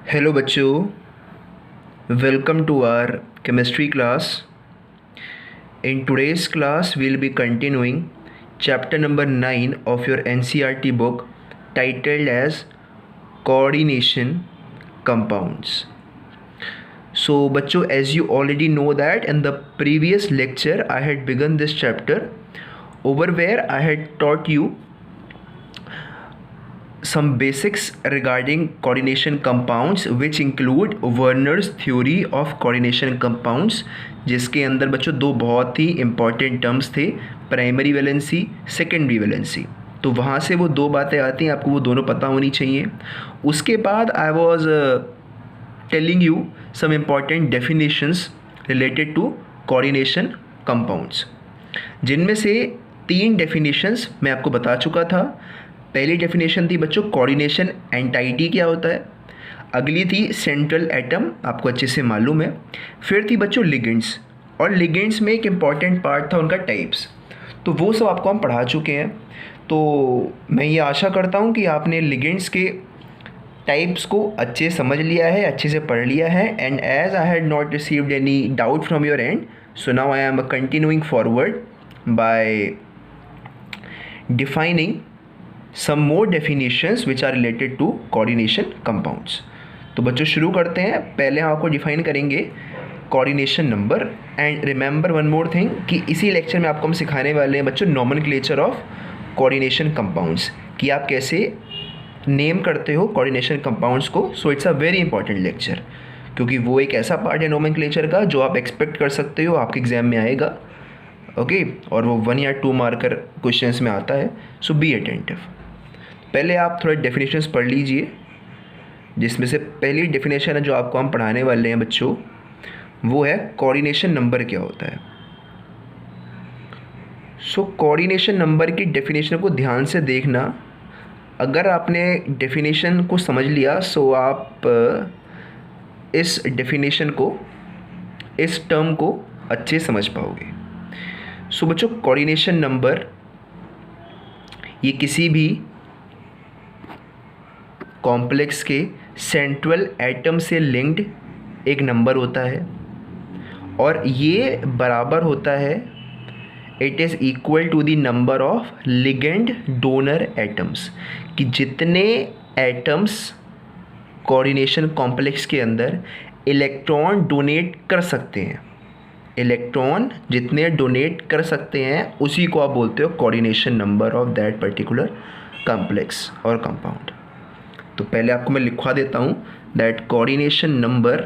Hello बच्चों, welcome to our chemistry class. In today's class, we'll be continuing chapter number 9 of your NCERT book titled as Coordination Compounds. So बच्चों, as you already know that in the previous lecture I had begun this chapter over where I had taught you some basics regarding coordination compounds which include Werner's theory of coordination compounds, जिसके अंदर बच्चों दो बहुत ही important terms थे, primary valency, secondary valency. तो वहाँ से वो दो बातें आती हैं, आपको वो दोनों पता होनी चाहिए. उसके बाद I was telling you some important definitions related to coordination compounds, जिनमें से 3 डेफिनेशंस मैं आपको बता चुका था. पहली डेफिनेशन थी बच्चों कोऑर्डिनेशन एंटाइटी क्या होता है. अगली थी सेंट्रल एटम, आपको अच्छे से मालूम है. फिर थी बच्चों लिगेंड्स, और लिगेंड्स में एक इम्पॉर्टेंट पार्ट था उनका टाइप्स. तो वो सब आपको हम पढ़ा चुके हैं. तो मैं ये आशा करता हूँ कि आपने लिगेंड्स के टाइप्स को अच्छे समझ लिया है, अच्छे से पढ़ लिया है. And as I had not received any doubt from your end, so now I am continuing forward by defining some more definitions which are related to coordination compounds. तो बच्चों शुरू करते हैं. पहले हम आपको डिफाइन करेंगे coordination number. And remember one more thing कि इसी लेक्चर में आपको हम सिखाने वाले हैं बच्चों नोमेनक्लेचर ऑफ कोऑर्डिनेशन कंपाउंड्स, कि आप कैसे नेम करते हो कोऑर्डिनेशन कंपाउंड्स को. So it's a very important lecture, क्योंकि वो एक ऐसा पार्ट है नोमेनक्लेचर का जो आप एक्सपेक्ट कर सकते हो आपके एग्जाम में आएगा. ओके और वो 1 या 2 मार्कर क्वेश्चंस में आता है. सो बी अटेंटिव. पहले आप थोड़े डेफिनेशंस पढ़ लीजिए, जिसमें से पहली डेफिनेशन है जो आपको हम पढ़ाने वाले हैं बच्चों, वो है कोऑर्डिनेशन नंबर क्या होता है. सो कोऑर्डिनेशन नंबर की डेफिनेशन को ध्यान से देखना. अगर आपने डेफिनेशन को समझ लिया सो आप इस डेफिनेशन को, इस टर्म को अच्छे समझ पाओगे. सो बच्चों कोऑर्डिनेशन नंबर ये किसी भी कॉम्प्लेक्स के सेंट्रल एटम से लिंक्ड एक नंबर होता है, और ये बराबर होता है, it is equal to the number of ligand donor atoms, कि जितने एटम्स कोऑर्डिनेशन कॉम्प्लेक्स के अंदर इलेक्ट्रॉन डोनेट कर सकते हैं, इलेक्ट्रॉन जितने डोनेट कर सकते हैं उसी को आप बोलते हो coordination number of that particular complex और कंपाउंड. तो पहले आपको मैं लिखवा देता हूँ that coordination number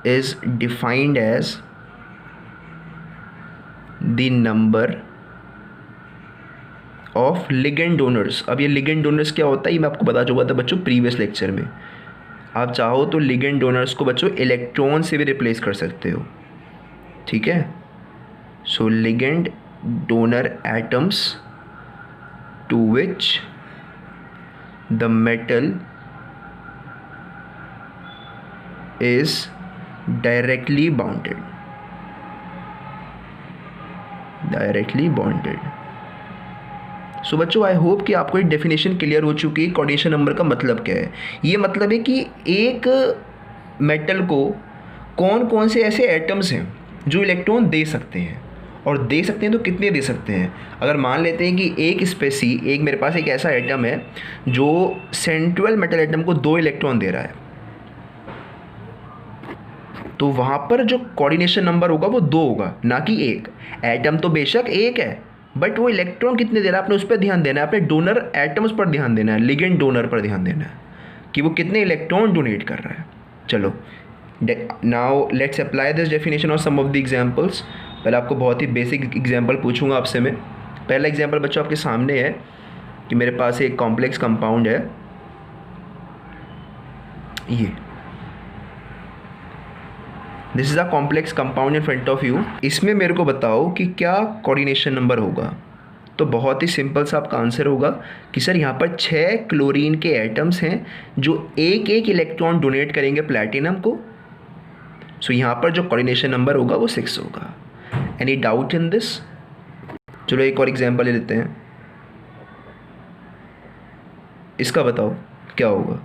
is defined as the number of ligand donors. अब ये लिगेंड डोनर्स क्या होता है ये मैं आपको बता चुका था बच्चों प्रीवियस लेक्चर में. आप चाहो तो लिगेंड डोनर्स को बच्चों इलेक्ट्रॉन से भी रिप्लेस कर सकते हो, ठीक है. So ligand donor atoms to which the metal is directly bonded. So बच्चों आई होप कि आपको एक डेफिनेशन क्लियर हो चुकी है कोऑर्डिनेशन नंबर का मतलब क्या है. ये मतलब है कि एक मेटल को कौन कौन से ऐसे एटम्स हैं जो इलेक्ट्रॉन दे सकते हैं, और दे सकते हैं तो कितने दे सकते हैं. अगर मान लेते हैं कि एक मेरे पास एक ऐसा एटम है जो सेंट्रल मेटल एटम को 2 इलेक्ट्रॉन दे रहा है, तो वहाँ पर जो कोऑर्डिनेशन नंबर होगा वो 2 होगा, ना कि 1. एटम तो बेशक एक है, बट वो इलेक्ट्रॉन कितने दे रहा है आपने उस पर ध्यान देना है, अपने डोनर एटम्स पर ध्यान देना है, लिगेंड डोनर पर ध्यान देना है कि वो कितने इलेक्ट्रॉन डोनेट कर रहा है. चलो now let's apply this definition of some of the examples. पहले आपको बहुत ही बेसिक एग्जांपल पूछूंगा आपसे मैं. पहला एग्जांपल बच्चों आपके सामने है कि मेरे पास एक कॉम्प्लेक्स कंपाउंड है, ये this is a complex compound in front of you. इसमें मेरे को बताओ कि क्या कोऑर्डिनेशन नंबर होगा. तो बहुत ही सिंपल सा आपका आंसर होगा कि सर यहाँ पर 6 क्लोरीन के एटम्स हैं जो एक एक इलेक्ट्रॉन डोनेट करेंगे प्लैटिनम को. सो यहाँ पर जो कोऑर्डिनेशन नंबर होगा वो 6 होगा. Any doubt in this. चलो एक और एग्जांपल ले लेते हैं. इसका बताओ क्या होगा?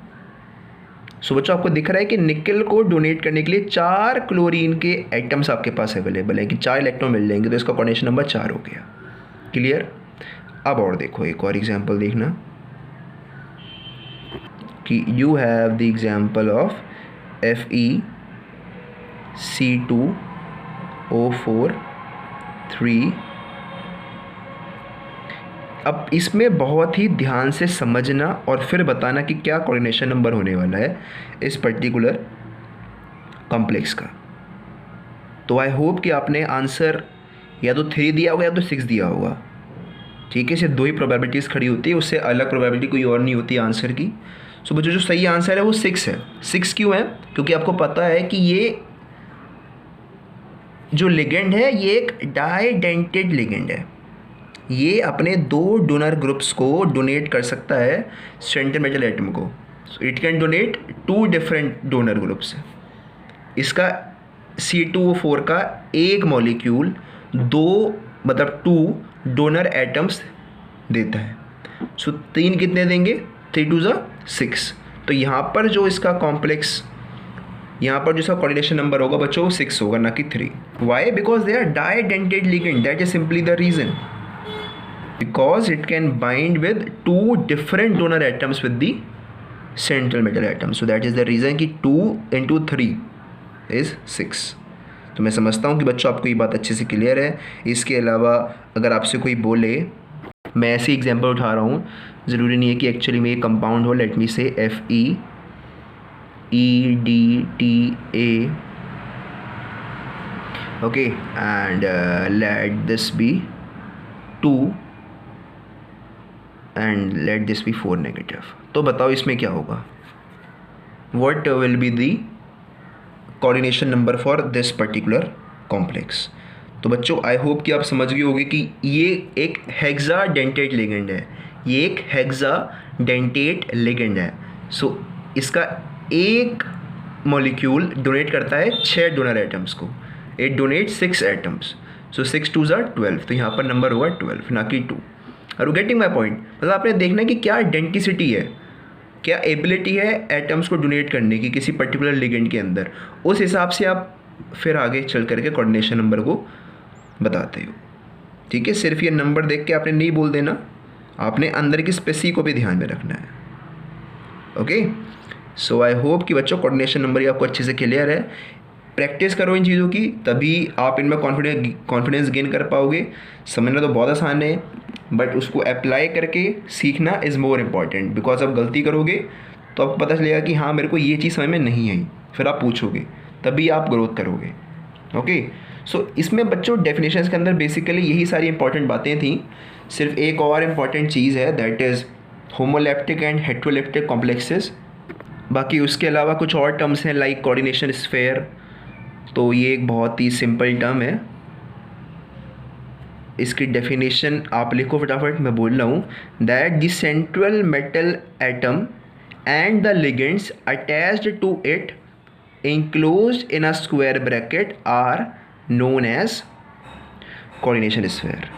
सो बच्चों आपको दिख रहा है कि निकल को डोनेट करने के लिए 4 क्लोरीन के एटम्स आपके पास अवेलेबल है कि 4 इलेक्ट्रॉन मिल जाएंगे, तो इसका कोऑर्डिनेशन नंबर 4 हो गया। क्लियर? अब और देखो, एक और एग्जांपल देखना कि you have the example of FeC2O4 3। अब इसमें बहुत ही ध्यान से समझना और फिर बताना कि क्या कोऑर्डिनेशन नंबर होने वाला है इस पर्टिकुलर कॉम्प्लेक्स का। तो आई होप कि आपने आंसर या तो 3 दिया होगा या तो 6 दिया होगा। ठीक है, सिर्फ 2 ही प्रोबेबिलिटीज़ खड़ी होती है, उससे अलग प्रोबेबिलिटी कोई और नहीं होती आंसर की। सो बच्चों जो सही आंसर है वो 6 है। 6 क्यों है? क्योंकि आपको पता है कि ये जो लिगेंड है ये एक डाइडेंटेड लिगेंड है। ये अपने 2 डोनर ग्रुप्स को डोनेट कर सकता है सेंट्रल मेटल एटम को। It can donate 2 different donor groups. इसका C2O4 का एक मॉलिक्यूल 2 डोनर एटम्स देता है। सो 3 कितने देंगे? 3 2 6। तो यहाँ पर जो इसका कॉम्प्लेक्स, यहाँ पर जो इसका कोऑर्डिनेशन नंबर होगा बच्चों 6 होगा, ना कि 3। Why? Because they are didentate ligand, that is simply the reason. Because it can bind with 2 different donor atoms with the central metal atom. So that is the reason कि 2 into 3 is 6। तो मैं समझता हूँ कि बच्चों आपको ये बात अच्छे से क्लियर है। इसके अलावा अगर आपसे कोई बोले, मैं ऐसे एग्जांपल उठा रहा हूँ, ज़रूरी नहीं है कि एक्चुअली में ये कंपाउंड हो। Late me say FeEDTA, okay, and let this be 2 and let this be 4 negative. तो बताओ इसमें क्या होगा? What will be the coordination number for this particular complex? तो बच्चों आई होप कि आप समझ गए होंगे कि ये एक हेक्साडेंटेट लिगेंड है। ये एक हेक्साडेंटेट लिगेंड है। सो इसका एक मॉलिक्यूल डोनेट करता है 6 डोनर एटम्स को। It donate 6 atoms. सो 6 2 12। तो यहाँ पर नंबर होगा 12, ना कि 2। और गेटिंग माई पॉइंट? मतलब आपने देखना है कि क्या डेंटिसिटी है, क्या एबिलिटी है एटम्स को डोनेट करने की किसी पर्टिकुलर लिगेंड के अंदर। उस हिसाब से आप फिर आगे चल करके कोऑर्डिनेशन नंबर को बताते हो। ठीक है, सिर्फ ये नंबर देख के आपने नहीं बोल देना, आपने अंदर की स्पेसी को भी ध्यान में रखना है। ओके, सो आई होप कि बच्चों कोऑर्डिनेशन नंबर ये आपको अच्छे से क्लियर है। प्रैक्टिस करो इन चीज़ों की, तभी आप इनमें कॉन्फिडेंस गेन कर पाओगे। समझना तो बहुत आसान है, बट उसको अप्लाई करके सीखना इज़ मोर इम्पॉर्टेंट। बिकॉज आप गलती करोगे तो आपको पता चलेगा कि हाँ मेरे को ये चीज़ समझ में नहीं आई, फिर आप पूछोगे, तभी आप ग्रोथ करोगे। ओके, सो इसमें बच्चों डेफिनेशंस के अंदर बेसिकली यही सारी इंपॉर्टेंट बातें थी। सिर्फ एक और इम्पॉर्टेंट चीज़ है, that is homoleptic and heteroleptic complexes. बाकी उसके अलावा कुछ और टर्म्स हैं लाइक कोऑर्डिनेशन स्फीयर। तो ये एक बहुत ही सिंपल टर्म है, इसकी डेफिनेशन आप लिखो फटाफट, मैं बोल रहा हूँ। That the central metal atom and the ligands attached to it enclosed in a square bracket are known as coordination sphere.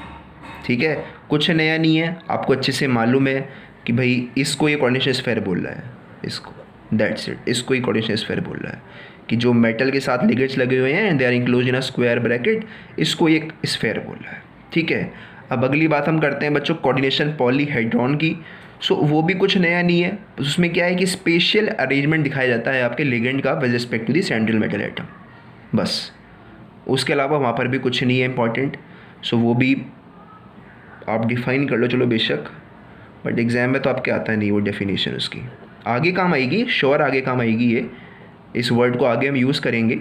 ठीक है, कुछ नया नहीं है, आपको अच्छे से मालूम है कि भाई इसको ये कोऑर्डिनेशन स्फीयर बोल रहा है, इसको, दैट्स इट, इसको ही कोऑर्डिनेशन स्फीयर बोल रहा है कि जो मेटल के साथ लिगेंड्स लगे हुए हैं they are enclose in a square bracket, इसको ये स्फीयर बोल रहा है। ठीक है, अब अगली बात हम करते हैं बच्चों कोऑर्डिनेशन पॉलीहेड्रॉन की। सो वो भी कुछ नया नहीं है, उसमें क्या है कि स्पेशल अरेंजमेंट दिखाया जाता है आपके लिगेंड का with respect to the central metal atom, बस। उसके अलावा वहाँ पर भी कुछ नहीं है इंपॉर्टेंट। सो वो भी आप डिफाइन कर लो, चलो बेशक, बट एग्जाम में तो आपके आता नहीं वो डेफिनेशन, उसकी आगे काम आएगी, श्योर आगे काम आएगी। ये इस वर्ड को आगे हम यूज़ करेंगे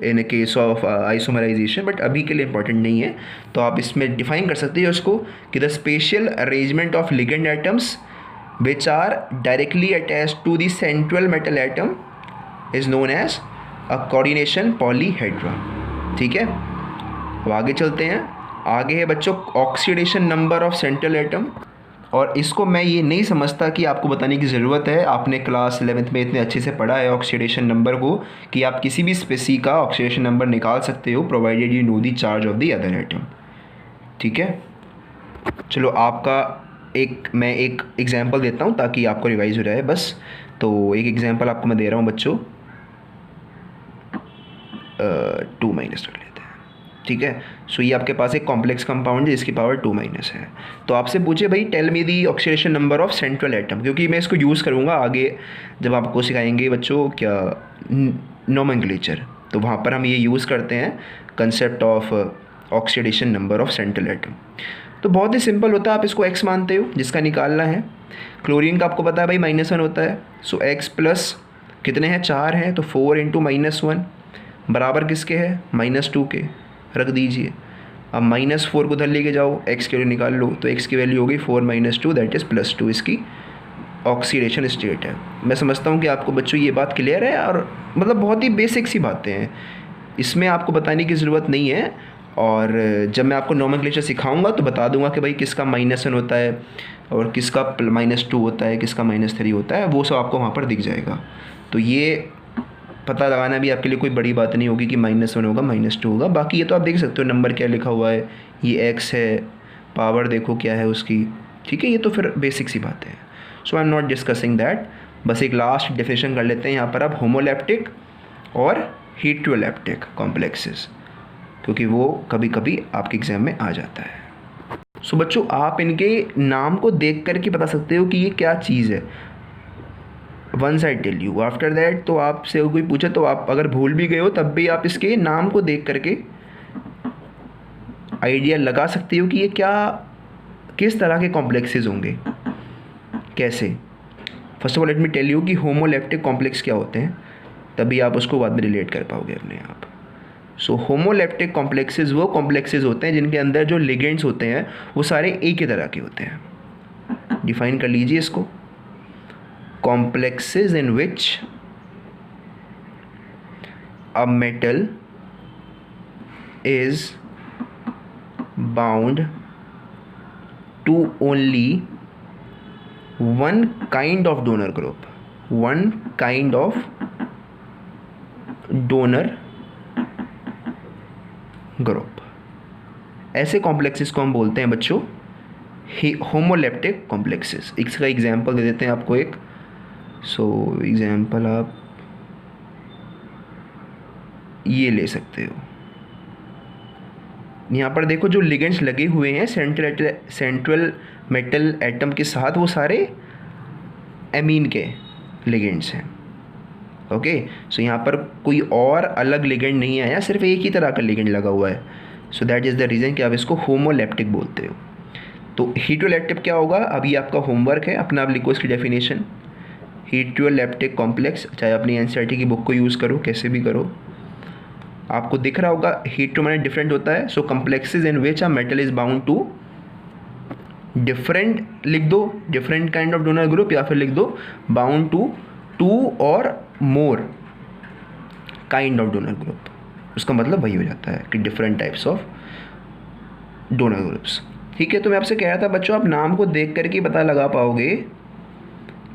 in case of isomerisation, but अभी के लिए इंपॉर्टेंट नहीं है। तो आप इसमें डिफाइन कर सकते हो उसको कि the special arrangement of ligand atoms which are directly attached to the central metal atom is known as a coordination polyhedron। ठीक है, अब आगे चलते हैं। आगे है बच्चों oxidation number of central atom, और इसको मैं ये नहीं समझता कि आपको बताने की ज़रूरत है। आपने क्लास 11th में इतने अच्छे से पढ़ा है ऑक्सीडेशन नंबर को कि आप किसी भी स्पेसी का ऑक्सीडेशन नंबर निकाल सकते हो provided you know the charge of the other atom. ठीक है, चलो आपका मैं एक एग्जांपल देता हूँ ताकि आपको रिवाइज हो जाए बस। तो एक एग्जांपल आपको मैं दे रहा हूँ बच्चों, 2 माइनस रख लेते हैं, ठीक है। सो ये आपके पास एक कॉम्प्लेक्स कंपाउंड है जिसकी पावर 2 माइनस है। तो आपसे पूछे भाई tell me the oxidation number of central atom, क्योंकि मैं इसको यूज़ करूँगा आगे जब आपको सिखाएंगे बच्चों क्या नोमेनक्लेचर, तो वहाँ पर हम ये यूज़ करते हैं concept of oxidation number of central atom. तो बहुत ही सिंपल होता है, आप इसको x मानते हो जिसका निकालना है। क्लोरीन का आपको पता है भाई -1 होता है, सो x प्लस कितने हैं, 4 हैं, तो 4 इंटू -1 बराबर किसके है, -2 के, रख दीजिए। अब -4 को उधर लेके जाओ, x के लिए निकाल लो, तो x की वैल्यू होगी 4 - 2 दैट इज़ +2, इसकी ऑक्सीडेशन स्टेट है। मैं समझता हूँ कि आपको बच्चों ये बात क्लियर है, और मतलब बहुत ही बेसिक सी बातें हैं, इसमें आपको बताने की ज़रूरत नहीं है। और जब मैं आपको नोमेनक्लेचर सिखाऊंगा तो बता दूंगा कि भाई किसका -1 होता है और किसका -2 होता है, किसका -3 होता है, वो सब आपको वहाँ पर दिख जाएगा। तो ये पता लगाना भी आपके लिए कोई बड़ी बात नहीं होगी कि -1 होगा -2 होगा। बाकी ये तो आप देख सकते हो नंबर क्या लिखा हुआ है, ये x है, पावर देखो क्या है उसकी, ठीक है। ये तो फिर बेसिक सी बात है, so I am not discussing that. बस एक लास्ट डेफिनेशन कर लेते हैं यहाँ पर आप, होमोलैप्टिक और हेटेरोलैप्टिक कॉम्प्लेक्सेस, क्योंकि वो कभी कभी आपके एग्ज़ाम में आ जाता है। सो बच्चों आप इनके नाम को देख कर के बता सकते हो कि ये क्या चीज़ है, once I tell you, after that तो आपसे कोई पूछे तो आप अगर भूल भी गए हो तब भी आप इसके नाम को देख करके आइडिया लगा सकते हो कि ये क्या, किस तरह के कॉम्प्लेक्सेस होंगे, कैसे। First of all let me tell you कि होमोलैप्टिक कॉम्प्लेक्स क्या होते हैं, तभी आप उसको बाद में रिलेट कर पाओगे अपने आप। सो होमोलैप्टिक कॉम्प्लेक्सेस वो कॉम्प्लेक्सेस होते हैं जिनके अंदर जो लिगेंड्स होते हैं वो सारे एक ही तरह के होते हैं। डिफाइन कर लीजिए इसको, complexes in which a metal is bound to only one kind of donor group, one kind of donor group। ऐसे कॉम्प्लेक्सेस को हम बोलते हैं बच्चों होमोलैप्टिक कॉम्प्लेक्सेस। इसका एग्जांपल दे देते हैं आपको एक। सो एग्जाम्पल आप ये ले सकते हो, यहाँ पर देखो जो लिगेंड्स लगे हुए हैं सेंट्रल मेटल एटम के साथ, वो सारे एमीन के लिगेंड्स हैं। ओके, सो यहाँ पर कोई और अलग लिगेंड नहीं आया, सिर्फ एक ही तरह का लिगेंड लगा हुआ है। So that is the reason कि आप इसको होमोलैप्टिक बोलते हो। तो हेटेरोलैप्टिक क्या होगा, अभी आपका होमवर्क है, अपना आप लिखो इसकी डेफिनेशन। हेटेरोलैप्टिक कॉम्प्लेक्स, चाहे अपनी एनसीईआरटी की बुक को यूज़ करो, कैसे भी करो, आपको दिख रहा होगा हेटेरो माने डिफरेंट होता है। So complexes in which a metal is bound to different, लिख दो different kind of donor group, या फिर लिख दो बाउंड टू 2 और more kind of donor group. उसका मतलब वही हो जाता है कि different types of donor groups. ठीक है, तो मैं आपसे कह रहा था बच्चों आप नाम को देख करके पता लगा पाओगे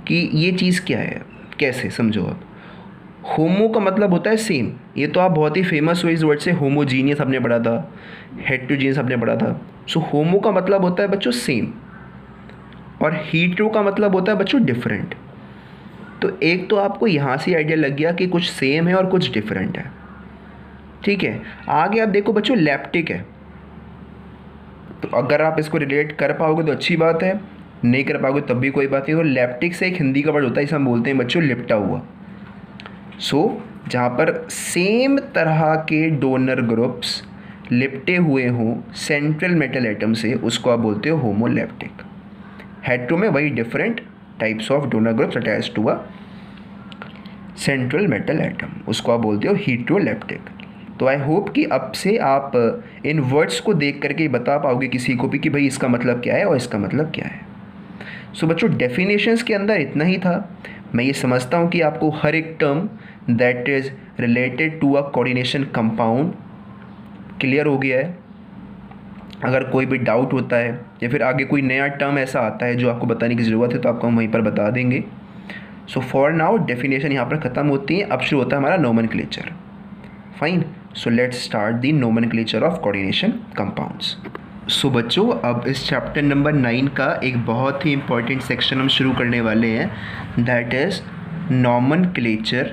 कि ये चीज़ क्या है, कैसे समझो। अब होमो का मतलब होता है सेम, ये तो आप बहुत ही फेमस हो इस वर्ड से, होमोजीनियस आपने पढ़ा था, हेटेरोजीनियस आपने पढ़ा था। सो होमो का मतलब होता है बच्चों सेम, और हेटेरो का मतलब होता है बच्चों डिफरेंट। तो एक तो आपको यहाँ से आइडिया लग गया कि कुछ सेम है और कुछ डिफरेंट है। ठीक है, आगे आप देखो बच्चों लैप्टिक है, तो अगर आप इसको रिलेट कर पाओगे तो अच्छी बात है, नहीं कर पाओगे तब भी कोई बात नहीं। तो लैप्टिक से एक हिंदी का वर्ड होता है, इसे हम बोलते हैं बच्चों लिपटा हुआ। सो जहाँ पर सेम तरह के डोनर ग्रुप्स लिपटे हुए हों सेंट्रल मेटल एटम से, उसको आप बोलते हो होमोलैप्टिक। हेटेरो में वही different types of donor groups attach to a central metal atom, उसको आप बोलते हो हेटेरोलैप्टिक। तो आई होप कि अब से आप इन वर्ड्स को देख करके बता पाओगे किसी को भी कि भाई इसका मतलब क्या है और इसका मतलब क्या है। सो बच्चों डेफिनेशंस के अंदर इतना ही था। मैं ये समझता हूँ कि आपको हर एक term that is related to a coordination compound clear हो गया है। अगर कोई भी डाउट होता है या फिर आगे कोई नया टर्म ऐसा आता है जो आपको बताने की ज़रूरत है तो आपको हम वहीं पर बता देंगे। सो फॉर नाउ डेफिनेशन यहाँ पर ख़त्म होती है, अब शुरू होता है हमारा nomenclature. Fine, so let's start the nomenclature of coordination compounds. So बच्चों, अब इस चैप्टर नंबर 9 का एक बहुत ही इम्पोर्टेंट सेक्शन हम शुरू करने वाले हैं, that is nomenclature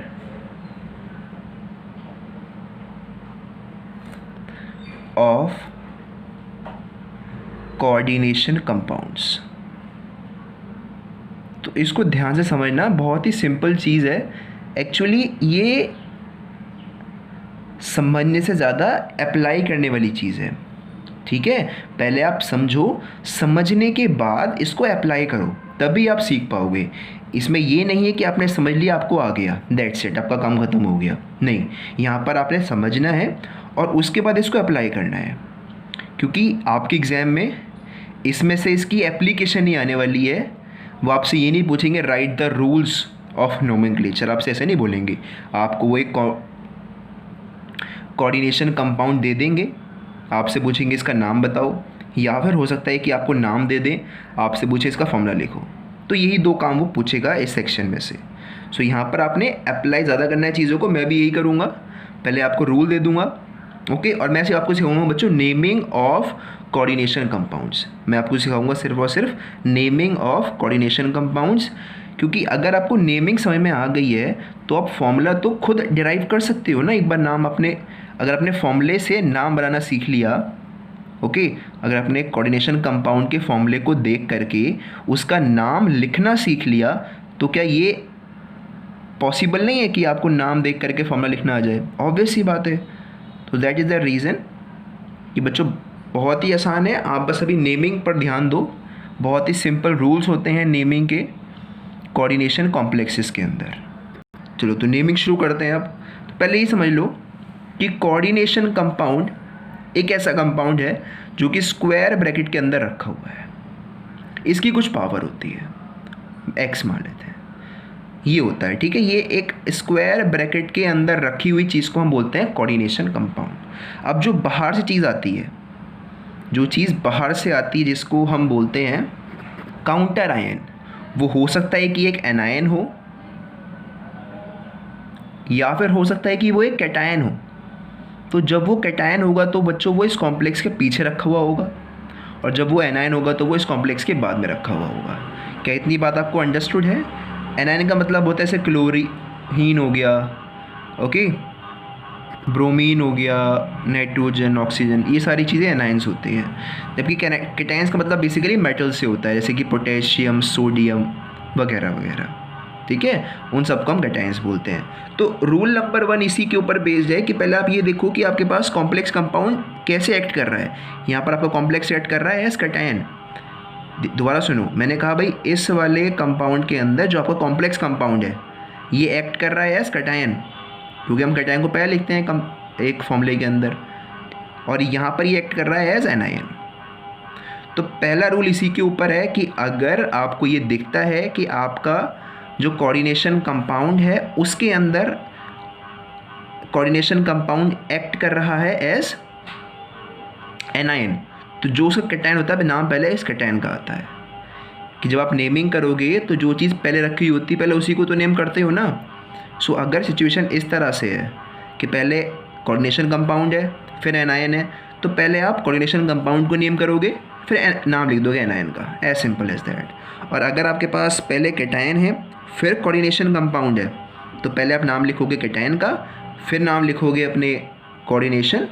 of coordination compounds. तो इसको ध्यान से समझना, बहुत ही सिंपल चीज़ है। एक्चुअली ये समझने से ज़्यादा अप्लाई करने वाली चीज़ है, ठीक है। पहले आप समझो, समझने के बाद इसको अप्लाई करो, तभी आप सीख पाओगे। इसमें ये नहीं है कि आपने समझ लिया आपको आ गया, दैट्स इट, आपका काम ख़त्म हो गया। नहीं, यहाँ पर आपने समझना है और उसके बाद इसको अप्लाई करना है, क्योंकि आपके एग्ज़ाम में इसमें से इसकी एप्लीकेशन नहीं आने वाली है। वो आपसे ये नहीं पूछेंगे right the rules of nomenclature, आपसे ऐसे नहीं बोलेंगे। आपको वो एक कोऑर्डिनेशन कंपाउंड दे देंगे, आपसे पूछेंगे इसका नाम बताओ, या फिर हो सकता है कि आपको नाम दे दें, आपसे पूछे इसका फॉर्मूला लिखो। तो यही दो काम वो पूछेगा इस सेक्शन में से। सो यहाँ पर आपने अप्लाई ज़्यादा करना है चीज़ों को। मैं भी यही करूँगा, पहले आपको रूल दे दूँगा, ओके। और मैं आपको सिखाऊंगा बच्चों नेमिंग ऑफ कोऑर्डिनेशन कंपाउंड्स। मैं आपको सिखाऊंगा सिर्फ और सिर्फ नेमिंग ऑफ कोऑर्डिनेशन कंपाउंड्स, क्योंकि अगर आपको नेमिंग समझ में आ गई है तो आप फॉर्मूला तो खुद डिराइव कर सकते हो ना। एक बार नाम अपने, अगर अपने फॉर्मूले से नाम बनाना सीख लिया, ओके, अगर अपने कोऑर्डिनेशन कंपाउंड के फॉर्मूले को देख करके उसका नाम लिखना सीख लिया, तो क्या ये पॉसिबल नहीं है कि आपको नाम देख करके फॉर्मूला लिखना आ जाए? ऑब्वियस सी बात है। तो दैट इज़ द रीज़न कि बच्चों बहुत ही आसान है, आप बस अभी नेमिंग पर ध्यान दो। बहुत ही सिंपल रूल्स होते हैं नेमिंग के कोऑर्डिनेशन कॉम्प्लेक्सेस के अंदर। चलो तो नेमिंग शुरू करते हैं। अब तो पहले ही समझ लो कि कोऑर्डिनेशन कंपाउंड एक ऐसा कंपाउंड है जो कि स्क्वायर ब्रैकेट के अंदर रखा हुआ है। इसकी कुछ पावर होती है, एक्स मान लेते हैं, ये होता है, ठीक है। ये एक स्क्वायर ब्रैकेट के अंदर रखी हुई चीज़ को हम बोलते हैं कोऑर्डिनेशन कंपाउंड। अब जो बाहर से चीज़ आती है, जो चीज़ बाहर से आती है जिसको हम बोलते हैं काउंटर आयन, वो हो सकता है कि एक एनायन हो, या फिर हो सकता है कि वो एक कैटायन हो। तो जब वो कैटायन होगा तो बच्चों वो इस कॉम्प्लेक्स के पीछे रखा हुआ होगा, और जब वो एनायन होगा तो वो इस कॉम्प्लेक्स के बाद में रखा हुआ होगा। क्या इतनी बात आपको अंडरस्टूड है? एनायन का मतलब होता है जैसे क्लोरीन हो गया, ओके, ब्रोमीन हो गया, नाइट्रोजन, ऑक्सीजन, ये सारी चीज़ें एनायंस होती हैं। जबकि कैटायंस का मतलब बेसिकली मेटल से होता है, जैसे कि पोटेशियम, सोडियम वगैरह वगैरह, ठीक है, उन सबको हम कैटायंस बोलते हैं। तो रूल नंबर 1 इसी के ऊपर बेस्ड है कि पहले आप ये देखो कि आपके पास कॉम्प्लेक्स कंपाउंड कैसे एक्ट कर रहा है। यहाँ पर आपका कॉम्प्लेक्स एक्ट कर रहा है एज कैटायन। दोबारा सुनो, मैंने कहा भाई इस वाले कंपाउंड के अंदर जो आपका कॉम्प्लेक्स कंपाउंड है ये एक्ट कर रहा है एज कैटायन, क्योंकि हम कैटायन को पहले लिखते हैं एक फॉर्मूले के अंदर, और यहाँ पर ये एक्ट कर रहा है एज एनायन। तो पहला रूल इसी के ऊपर है कि अगर आपको ये दिखता है कि आपका जो कोऑर्डिनेशन कंपाउंड है उसके अंदर कोऑर्डिनेशन कंपाउंड एक्ट कर रहा है एज एनायन, तो जो उसका कैटायन होता है नाम पहले इस कैटायन का आता है। कि जब आप नेमिंग करोगे तो जो चीज़ पहले रखी होती है पहले उसी को तो नेम करते हो ना। सो अगर सिचुएशन इस तरह से है कि पहले कोऑर्डिनेशन कंपाउंड है फिर एनायन है, तो पहले आप कोऑर्डिनेशन कंपाउंड को नेम करोगे फिर नाम लिख दोगे एनायन का, एज सिंपल एज दैट। और अगर आपके पास पहले कैटायन है फिर कोऑर्डिनेशन कंपाउंड है, तो पहले आप नाम लिखोगे कैटायन का, फिर नाम लिखोगे अपने कोऑर्डिनेशन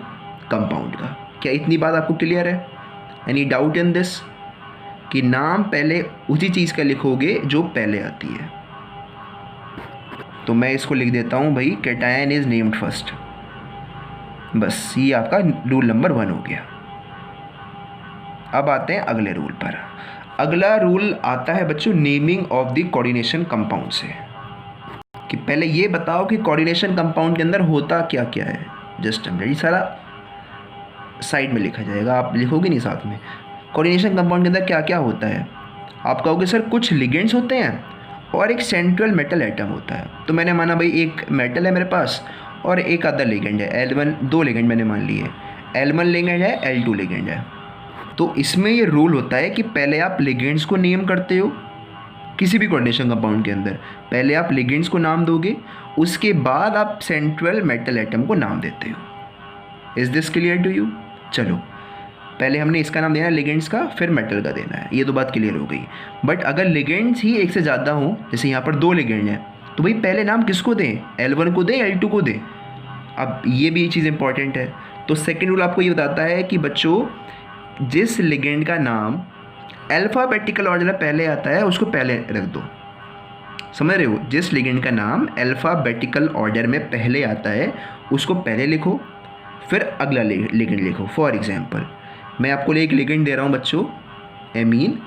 कंपाउंड का। क्या इतनी बात आपको क्लियर है? एनी डाउट इन दिस कि नाम पहले उसी चीज़ का लिखोगे जो पहले आती है। तो मैं इसको लिख देता हूँ भाई, कैटायन इज नेम्ड फर्स्ट। बस ये आपका रूल नंबर 1 हो गया। अब आते हैं अगले रूल पर। अगला रूल आता है बच्चों naming of the coordination compound से, कि पहले ये बताओ कि कोऑर्डिनेशन कंपाउंड के अंदर होता क्या क्या है। जस्ट ये सारा साइड में लिखा जाएगा, आप लिखोगे नहीं साथ में। कोऑर्डिनेशन कंपाउंड के अंदर क्या क्या होता है? आप कहोगे सर कुछ लिगेंड्स होते हैं और एक सेंट्रल मेटल एटम होता है। तो मैंने माना भाई एक मेटल है मेरे पास और एक अदर लिगेंड है, L1, 2 लिगेंड मैंने मान लिए, L1 लिगेंड है, L2 लिगेंड है। तो इसमें ये रूल होता है कि पहले आप लिगेंड्स को नेम करते हो किसी भी कोऑर्डिनेशन कंपाउंड के अंदर, पहले आप लिगेंड्स को नाम दोगे, उसके बाद आप सेंट्रल मेटल एटम को नाम देते हो। Is this clear to you? चलो पहले हमने इसका नाम देना है लिगेंड्स का, फिर मेटल का देना है। ये तो बात क्लियर हो गई। बट अगर लिगेंड्स ही एक से ज़्यादा हों, जैसे यहाँ पर 2 लिगेंड हैं, तो भाई पहले नाम किसको दें, L1 को दें, L2 को दें। अब ये भी चीज़ इंपॉर्टेंट है। तो सेकेंड रूल आपको ये बताता है कि बच्चों जिस लिगेंड का नाम अल्फ़ाबेटिकल ऑर्डर में पहले आता है उसको पहले रख दो। समझ रहे हो? जिस लिगेंड का नाम अल्फ़ाबेटिकल ऑर्डर में पहले आता है उसको पहले लिखो, फिर अगला लिगेंड लिखो। फॉर एग्जांपल मैं आपको एक लिगेंड दे रहा हूँ बच्चों एमीन,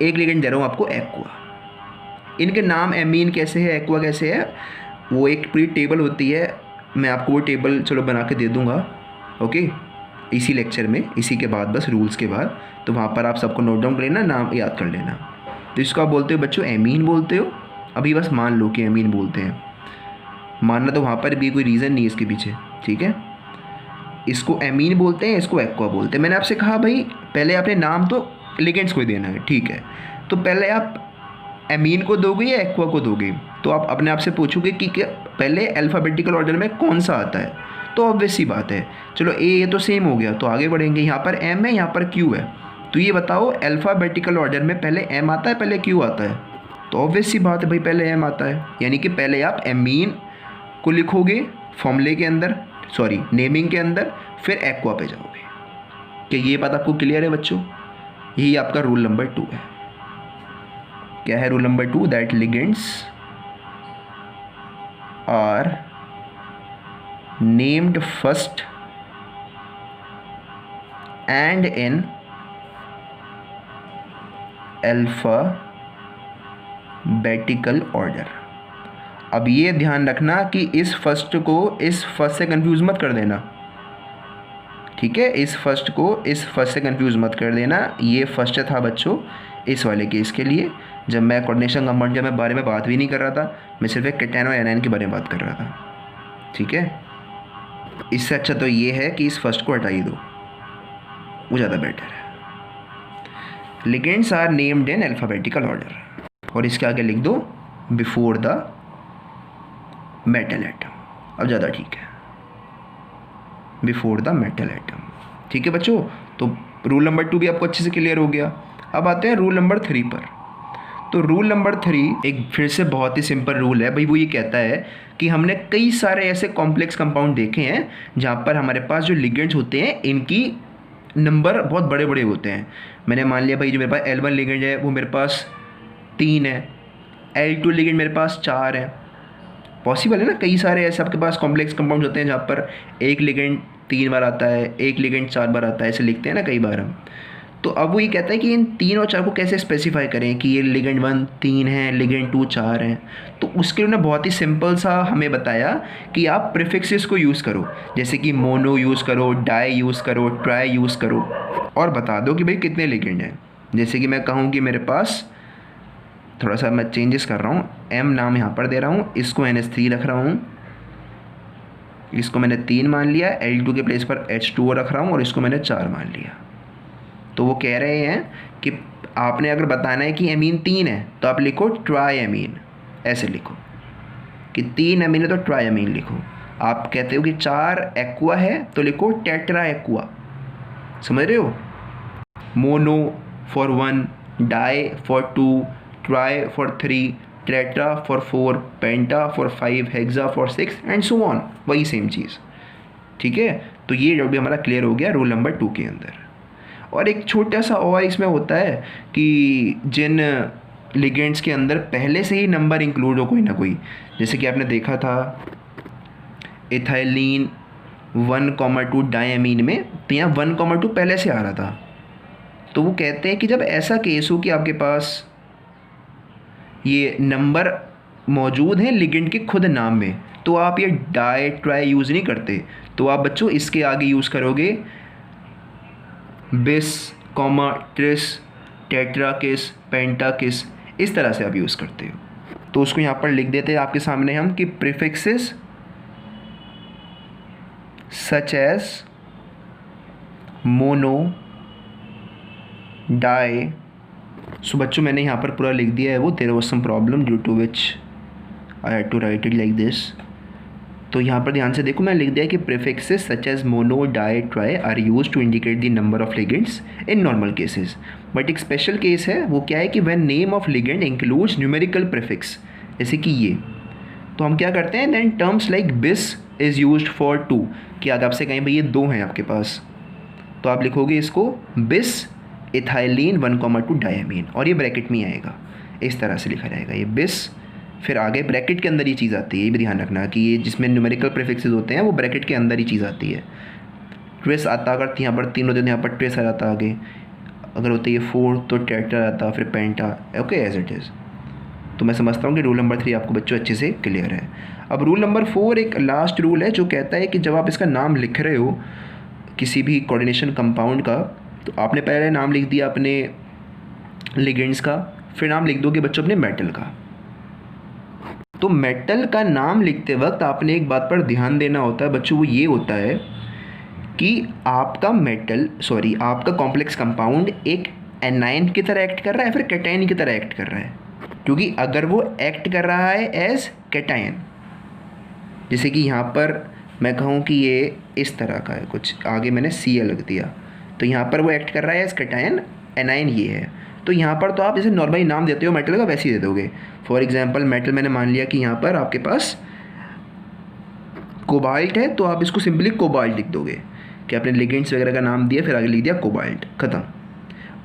एक लिगेंड दे रहा हूँ आपको एक्वा। इनके नाम एमीन कैसे है, एक्वा कैसे है, वो एक पूरी टेबल होती है। मैं आपको वो टेबल चलो बना के दे दूँगा, ओके, इसी लेक्चर में, इसी के बाद बस रूल्स के बाद। तो वहाँ पर आप सबको नोट डाउन कर लेना, नाम याद कर लेना। तो इसको आप बोलते हो बच्चों एमीन बोलते हो। अभी बस मान लो कि एमीन बोलते हैं, मानना तो वहाँ पर भी कोई रीज़न नहीं है इसके पीछे, ठीक है। इसको एमीन बोलते हैं, इसको एक्वा बोलते हैं। मैंने आपसे कहा भाई पहले आपने नाम तो लिगेंड्स को देना है, ठीक है। तो पहले आप एमीन को दोगे या एक्वा को दोगे? तो आप अपने आप से पूछोगे कि क्या पहले अल्फ़ाबेटिकल ऑर्डर में कौन सा आता है। तो ऑब्वियस सी बात है, चलो ए तो सेम हो गया, तो आगे बढ़ेंगे। यहाँ पर एम है, यहाँ पर क्यू है। तो ये बताओ अल्फ़ाबेटिकल ऑर्डर में पहले एम आता है पहले क्यू आता है? तो ऑब्वियस सी बात है भाई पहले एम आता है। यानी कि पहले आप एमीन को लिखोगे फॉर्मूले के अंदर, सॉरी नेमिंग के अंदर, फिर एक्वा पे जाओगे। क्या ये बात आपको क्लियर है बच्चों? यही आपका रूल नंबर 2 है। क्या है rule number 2? That ligands are named first and in alphabetical order. अब ये ध्यान रखना कि इस फर्स्ट को इस फर्स्ट से कंफ्यूज मत कर देना, ठीक है। इस फर्स्ट को इस फर्स्ट से कंफ्यूज मत कर देना। ये फर्स्ट था बच्चों इस वाले केस के लिए। जब मैं कोऑर्डिनेशन कंपाउंड के बारे में बात भी नहीं कर रहा था, मैं सिर्फ एक केटायन और एनायन के बारे में बात कर रहा था, ठीक है। इससे अच्छा तो ये है कि इस फर्स्ट को हटा ही दो, वो ज़्यादा बेटर है। Ligands are named in alphabetical order, और इसके आगे लिख दो बिफोर द मेटल एटम। अब ज़्यादा ठीक है, बिफोर द मेटल एटम, ठीक है बच्चों। तो रूल नंबर 2 भी आपको अच्छे से क्लियर हो गया। अब आते हैं रूल नंबर 3 पर। तो रूल नंबर 3 एक फिर से बहुत ही सिंपल रूल है भाई। वो ये कहता है कि हमने कई सारे ऐसे कॉम्प्लेक्स कंपाउंड देखे हैं जहाँ पर हमारे पास जो लिगेंड्स होते हैं इनकी नंबर बहुत बड़े बड़े होते हैं। मैंने मान लिया भाई जो मेरे पास L1 लिगेंड है वो मेरे पास 3 है, L2 लिगेंड मेरे पास 4 है। पॉसिबल है ना, कई सारे ऐसे आपके पास कॉम्प्लेक्स कंपाउंड होते हैं जहाँ पर एक लिगेंड 3 बार आता है, एक लिगेंड 4 बार आता है, ऐसे लिखते हैं ना कई बार हम। तो अब वो ये कहता है कि इन 3 और 4 को कैसे स्पेसिफाई करें कि ये लिगेंड 1 3 है, लिगेंड 2 4 हैं। तो उसके लिए उन्होंने बहुत ही सिंपल सा हमें बताया कि आप प्रीफिक्सेस को यूज़ करो, जैसे कि मोनो यूज़ करो, डाई यूज़ करो, ट्राई यूज़ करो, और बता दो कि भाई कितने लिगेंड हैं। जैसे कि मैं कहूँ कि मेरे पास, थोड़ा सा मैं चेंजेस कर रहा हूँ, M नाम यहाँ पर दे रहा हूँ, इसको NH3 रख रहा हूँ, इसको मैंने 3 मान लिया, L2 के प्लेस पर H2O रख रहा हूँ, और इसको मैंने 4 मान लिया। तो वो कह रहे हैं कि आपने अगर बताना है कि एमीन 3 है तो आप लिखो ट्राई एमीन, ऐसे लिखो कि 3 एमीन है तो ट्राई एमीन लिखो। आप कहते हो कि 4 एक्वा है तो लिखो टेट्रा एक्वा, समझ रहे हो। Mono for 1, di for 2, tri for 3, tetra for 4, penta for 5, hexa for 6 and so on, वही सेम चीज़, ठीक है। तो ये जो भी हमारा क्लियर हो गया रूल नंबर 2 के अंदर। और एक छोटा सा और इसमें होता है कि जिन लिगेंड्स के अंदर पहले से ही नंबर इंक्लूड हो कोई ना कोई, जैसे कि आपने देखा था इथाइलिन 1,2 डायमीन में, तो यहाँ 1,2 पहले से आ रहा था। तो वो कहते हैं कि जब ऐसा केस हो कि आपके पास ये नंबर मौजूद हैं लिगेंड के खुद नाम में, तो आप ये डाई ट्राई यूज़ नहीं करते। तो आप बच्चों इसके आगे यूज़ करोगे बिस, ट्रिस, टेट्राकिस, पेंटाकिस, इस तरह से आप यूज़ करते हो। तो उसको यहाँ पर लिख देते हैं आपके सामने हम कि prefixes such as mono, di. So बच्चों मैंने यहाँ पर पूरा लिख दिया है वो, there was some problem due to which I had to write it like this. तो यहाँ पर ध्यान से देखो, मैं लिख दिया कि prefixes such as mono, di, tri are use to indicate the number of ligands in normal cases. But एक स्पेशल केस है, वो क्या है कि when name of ligand includes numerical prefix, जैसे कि ये, तो हम क्या करते हैं, then terms like bis is used for 2, कि अगर आपसे कहीं भाई ये 2 हैं आपके पास, तो आप लिखोगे इसको बिस इथाइलिन 1,2 डायमीन, और ये ब्रैकेट में ही आएगा, इस तरह से लिखा जाएगा ये बिस, फिर आगे ब्रैकेट के अंदर ये चीज़ आती है। ये भी ध्यान रखना कि ये जिसमें न्यूमेरिकल प्रीफिक्सेस होते हैं वो ब्रैकेट के अंदर ही चीज़ आती है। ट्रेस आता, अगर यहाँ पर 3 होते हैं, यहाँ पर ट्रेस आ जाता आगे, अगर होते ये 4 तो टेट्रा आता, फिर पेंटा, ओके एज इट इज़। तो मैं समझता हूँ कि रूल नंबर 3 आपको बच्चों अच्छे से क्लियर है। अब रूल नंबर 4 एक लास्ट रूल है जो कहता है कि जब आप इसका नाम लिख रहे हो किसी भी कोऑर्डिनेशन कंपाउंड का, तो आपने पहले नाम लिख दिया अपने लिगेंड्स का, फिर नाम लिख दोगे बच्चों अपने मेटल का। तो मेटल का नाम लिखते वक्त आपने एक बात पर ध्यान देना होता है बच्चों, वो ये होता है कि आपका कॉम्प्लेक्स कंपाउंड एक एनायन की तरह एक्ट कर रहा है फिर कैटायन की तरह एक्ट कर रहा है। क्योंकि अगर वो एक्ट कर रहा है एज कैटायन, जैसे कि यहाँ पर मैं कहूँ कि ये इस तरह का है कुछ, आगे मैंने Cl लिख दिया, तो यहाँ पर वो एक्ट कर रहा है एज कैटायन, एनायन ये है, तो यहाँ पर तो आप जैसे नॉर्मली नाम देते हो मेटल का वैसे ही दे दोगे। फॉर एग्जांपल मेटल मैंने मान लिया कि यहाँ पर आपके पास कोबाल्ट है, तो आप इसको सिंपली कोबाल्ट लिख दोगे कि आपने लिगेंड्स वगैरह का नाम दिया, फिर आगे लिख दिया कोबाल्ट, ख़त्म।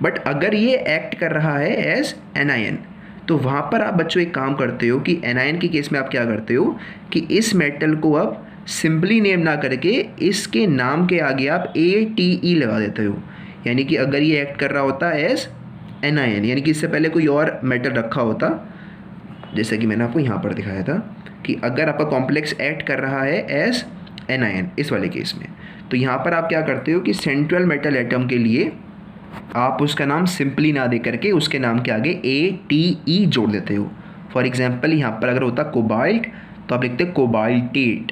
बट अगर ये एक्ट कर रहा है एज एनायन, तो वहाँ पर आप बच्चों एक काम करते हो कि एनायन के केस में आप क्या करते हो कि इस मेटल को आप सिंपली नेम ना करके इसके नाम के आगे आप ATE लगा देते हो। यानी कि अगर ये एक्ट कर रहा होता है एज एनायन, यानी कि इससे पहले कोई और मेटल रखा होता, जैसे कि मैंने आपको यहाँ पर दिखाया था कि अगर आपका कॉम्प्लेक्स एक्ट कर रहा है एज एनायन इस वाले केस में, तो यहाँ पर आप क्या करते हो कि सेंट्रल मेटल एटम के लिए आप उसका नाम सिंपली ना दे करके उसके नाम के आगे ATE जोड़ देते हो। फॉर एग्जांपल यहाँ पर अगर होता कोबाल्ट तो आप लिखते कोबाल्टेट,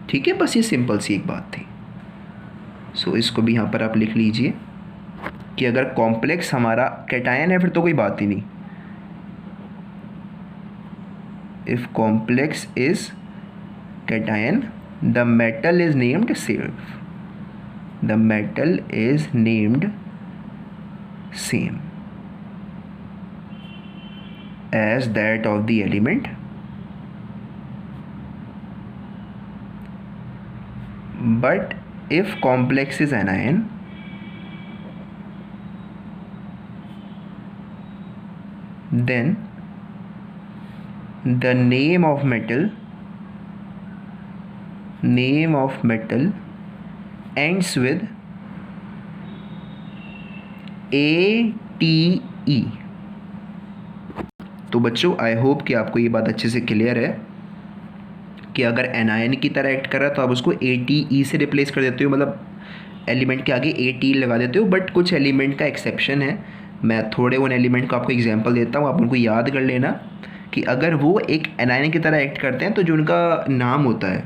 ठीक है। बस ये सिंपल सी एक बात थी। सो इसको भी यहाँ पर आप लिख लीजिए कि अगर कॉम्प्लेक्स हमारा कैटायन है फिर तो कोई बात ही नहीं, if complex is cation the metal is named self, the metal is named same as that of the element, but if complex is anion then the name of metal ends with ATE। तो बच्चों I hope कि आपको ये बात अच्छे से clear है कि अगर एनायन की तरह एक्ट कर रहा है तो आप उसको ATE से रिप्लेस कर देते हो, मतलब एलिमेंट के आगे ATE लगा देते हो। बट कुछ एलिमेंट का एक्सेप्शन है, मैं थोड़े उन एलिमेंट को आपको एग्जांपल देता हूँ, आप उनको याद कर लेना कि अगर वो एक एनायन की तरह एक्ट करते हैं तो जो उनका नाम होता है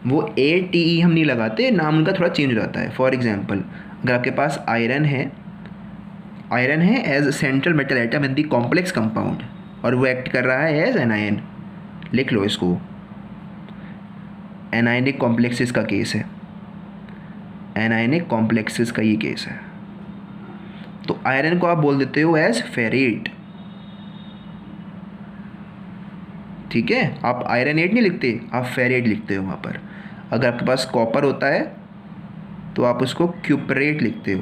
वो ATE हम नहीं लगाते, नाम उनका थोड़ा चेंज हो जाता है। फॉर एग्जांपल अगर आपके पास आयरन है as central metal atom in the complex compound और वो एक्ट कर रहा है एज एनायन, लिख लो इसको, एनायनिक कॉम्प्लेक्सेस का केस है, एनायनिक कॉम्प्लेक्सेस का ये केस है। तो आयरन को आप बोल देते हो एज फेरेट, ठीक है। आप आयरनेट नहीं लिखते, आप फेरेट लिखते हो वहाँ पर। अगर आपके पास कॉपर होता है तो आप उसको क्यूपरेट लिखते हो।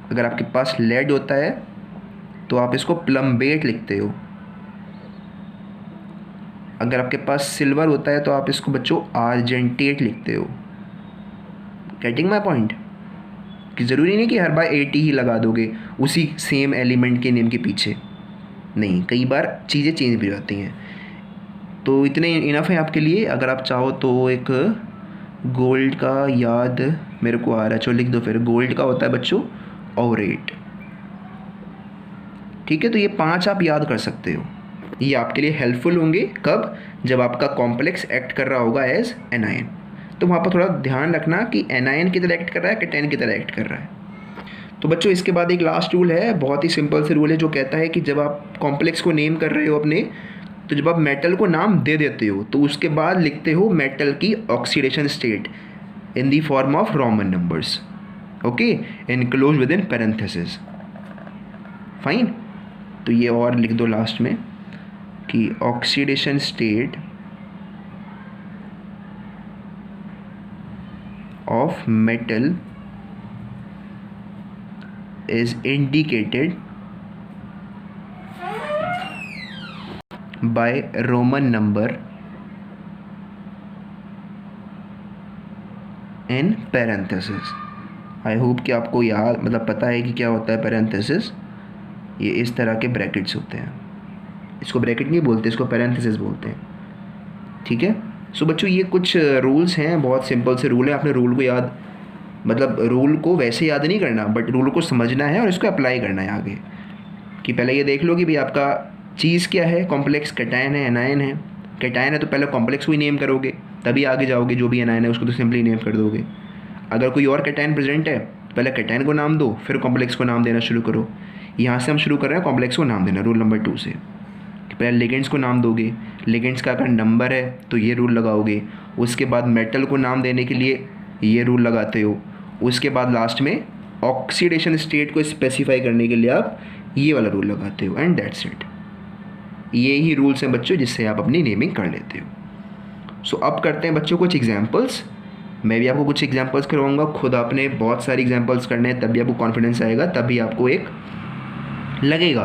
अगर आपके पास लेड होता है तो आप इसको प्लम्बेट लिखते हो। अगर आपके पास सिल्वर होता है तो आप इसको बच्चों आर्जेंटेट लिखते हो। Getting my point? कि ज़रूरी नहीं कि हर बार AT ही लगा दोगे उसी सेम एलिमेंट के नेम के पीछे, नहीं, कई बार चीज़ें चेंज भी हो जाती हैं। तो इतने इनफ है आपके लिए। अगर आप चाहो तो एक गोल्ड का याद मेरे को आ रहा है, चलो लिख दो फिर। गोल्ड का होता है बच्चों ऑरेट, ठीक है। तो ये 5 आप याद कर सकते हो, ये आपके लिए हेल्पफुल होंगे। कब? जब आपका कॉम्प्लेक्स एक्ट कर रहा होगा एज एनायन। तो वहाँ पर थोड़ा ध्यान रखना कि एनायन की तरह एक्ट कर रहा है, कैटायन की तरह एक्ट कर रहा है। तो बच्चों इसके बाद एक लास्ट रूल है, बहुत ही सिंपल से रूल है, जो कहता है कि जब आप कॉम्प्लेक्स को नेम कर रहे हो अपने, तो जब आप मेटल को नाम दे देते हो तो उसके बाद लिखते हो मेटल की oxidation state in the form of Roman numbers, okay, enclose with in parenthesis, fine. तो ये और लिख दो लास्ट में कि oxidation state of metal is indicated by Roman number in parenthesis. I hope कि आपको याद मतलब पता है कि क्या होता है पैरेंथेसिस। ये इस तरह के ब्रैकेट्स होते हैं, इसको ब्रैकेट नहीं बोलते, इसको पैरेंथेसिस बोलते हैं, ठीक है। सो बच्चों ये कुछ रूल्स हैं, बहुत सिंपल से रूल है। आपने रूल को याद मतलब रूल को वैसे याद नहीं करना, बट रूल को समझना है और इसको अप्लाई करना है आगे। कि पहले ये देख लो कि भाई आपका चीज़ क्या है, कॉम्प्लेक्स कैटायन है, एनायन है। कैटायन है तो पहले कॉम्प्लेक्स को ही नेम करोगे, तभी आगे जाओगे, जो भी एनायन है उसको तो सिंपली नेम कर दोगे। अगर कोई और कैटायन प्रेजेंट है पहले कैटायन को नाम दो, फिर कॉम्प्लेक्स को नाम देना शुरू करो। यहाँ से हम शुरू कर रहे हैं कॉम्प्लेक्स को नाम देना, रूल नंबर 2 से। पहले लिगेंड्स को नाम दोगे, लिगेंड्स का अगर नंबर है तो ये रूल लगाओगे, उसके बाद मेटल को नाम देने के लिए ये रूल लगाते हो, उसके बाद लास्ट में ऑक्सीडेशन स्टेट को स्पेसिफाई करने के लिए आप ये वाला रूल लगाते हो, एंड दैट्स इट। ये ही रूल्स हैं बच्चों जिससे आप अपनी नेमिंग कर लेते हो। सो अब करते हैं बच्चों कुछ एग्जाम्पल्स। मैं भी आपको कुछ एग्जाम्पल्स करवाऊँगा, खुद आपने बहुत सारे एग्जाम्पल्स करने हैं, तभी आपको कॉन्फिडेंस आएगा, तभी आपको एक लगेगा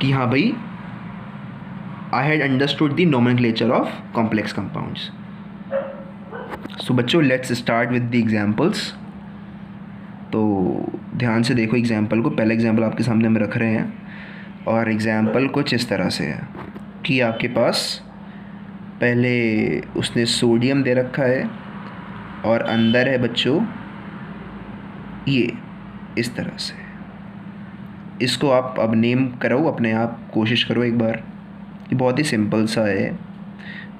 कि हाँ भाई I had understood the nomenclature of complex compounds. So बच्चों let's start with the examples. तो ध्यान से देखो एग्जाम्पल को। पहला एग्जाम्पल आपके सामने हम रख रहे हैं और एग्जाम्पल कुछ इस तरह से है कि आपके पास पहले उसने सोडियम दे रखा है और अंदर है बच्चों ये इस तरह से। इसको आप अब नेम करो अपने आप, कोशिश करो एक बार। ये बहुत ही सिंपल सा है।